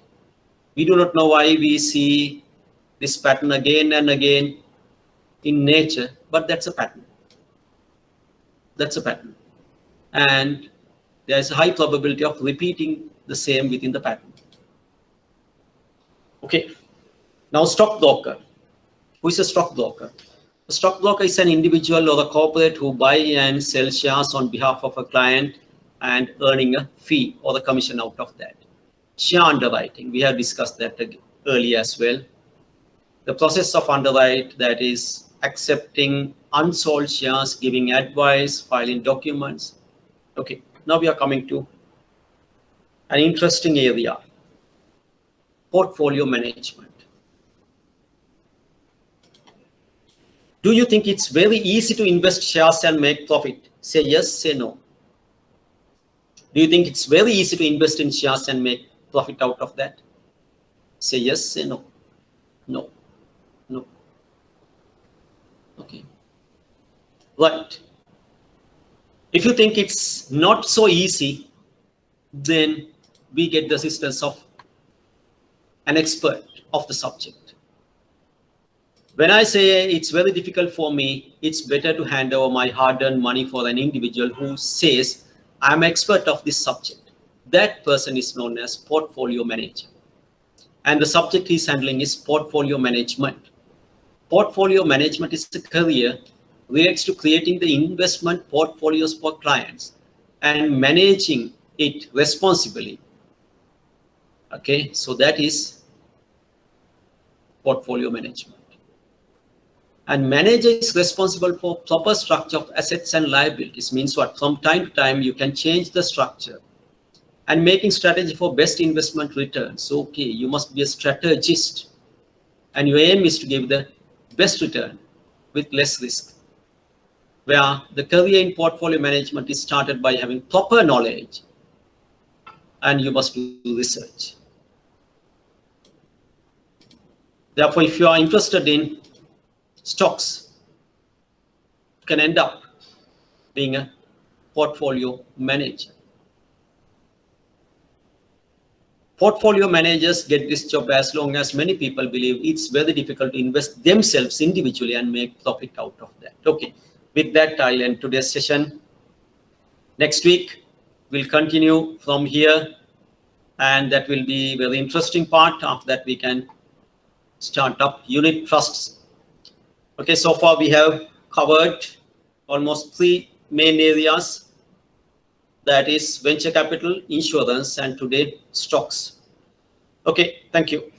We do not know why we see this pattern again and again in nature, but that's a pattern. That's a pattern. And there is a high probability of repeating the same within the pattern. Okay, now stockbroker. Who is a stockbroker? A stockbroker is an individual or a corporate who buy and sell shares on behalf of a client and earning a fee or the commission out of that. Share underwriting, we have discussed that earlier as well. The process of underwrite, that is accepting unsold shares, giving advice, filing documents. Okay, now we are coming to an interesting area, portfolio management. Do you think it's very easy to invest shares and make profit? Say yes, say no. Do you think it's very easy to invest in shares and make profit out of that? Say yes, say no. No, no. Okay. Right. If you think it's not so easy, then we get the assistance of an expert of the subject. When I say it's very difficult for me, it's better to hand over my hard-earned money for an individual who says, I'm expert of this subject. That person is known as portfolio manager. And the subject he's handling is portfolio management. Portfolio management is a career relates to creating the investment portfolios for clients and managing it responsibly. Okay, so that is portfolio management. And manager is responsible for proper structure of assets and liabilities. Means what? From time to time, you can change the structure and making strategy for best investment returns. Okay, you must be a strategist and your aim is to give the best return with less risk. Where the career in portfolio management is started by having proper knowledge and you must do research. Therefore, if you are interested in stocks, you can end up being a portfolio manager. Portfolio managers get this job as long as many people believe it's very difficult to invest themselves individually and make profit out of that. Okay, with that, I'll end today's session. Next week, we'll continue from here, and that will be a very interesting part. After that, we can start up unit trusts. Okay, so far we have covered almost 3 main areas. That is venture capital, insurance, and today stocks. Okay, thank you.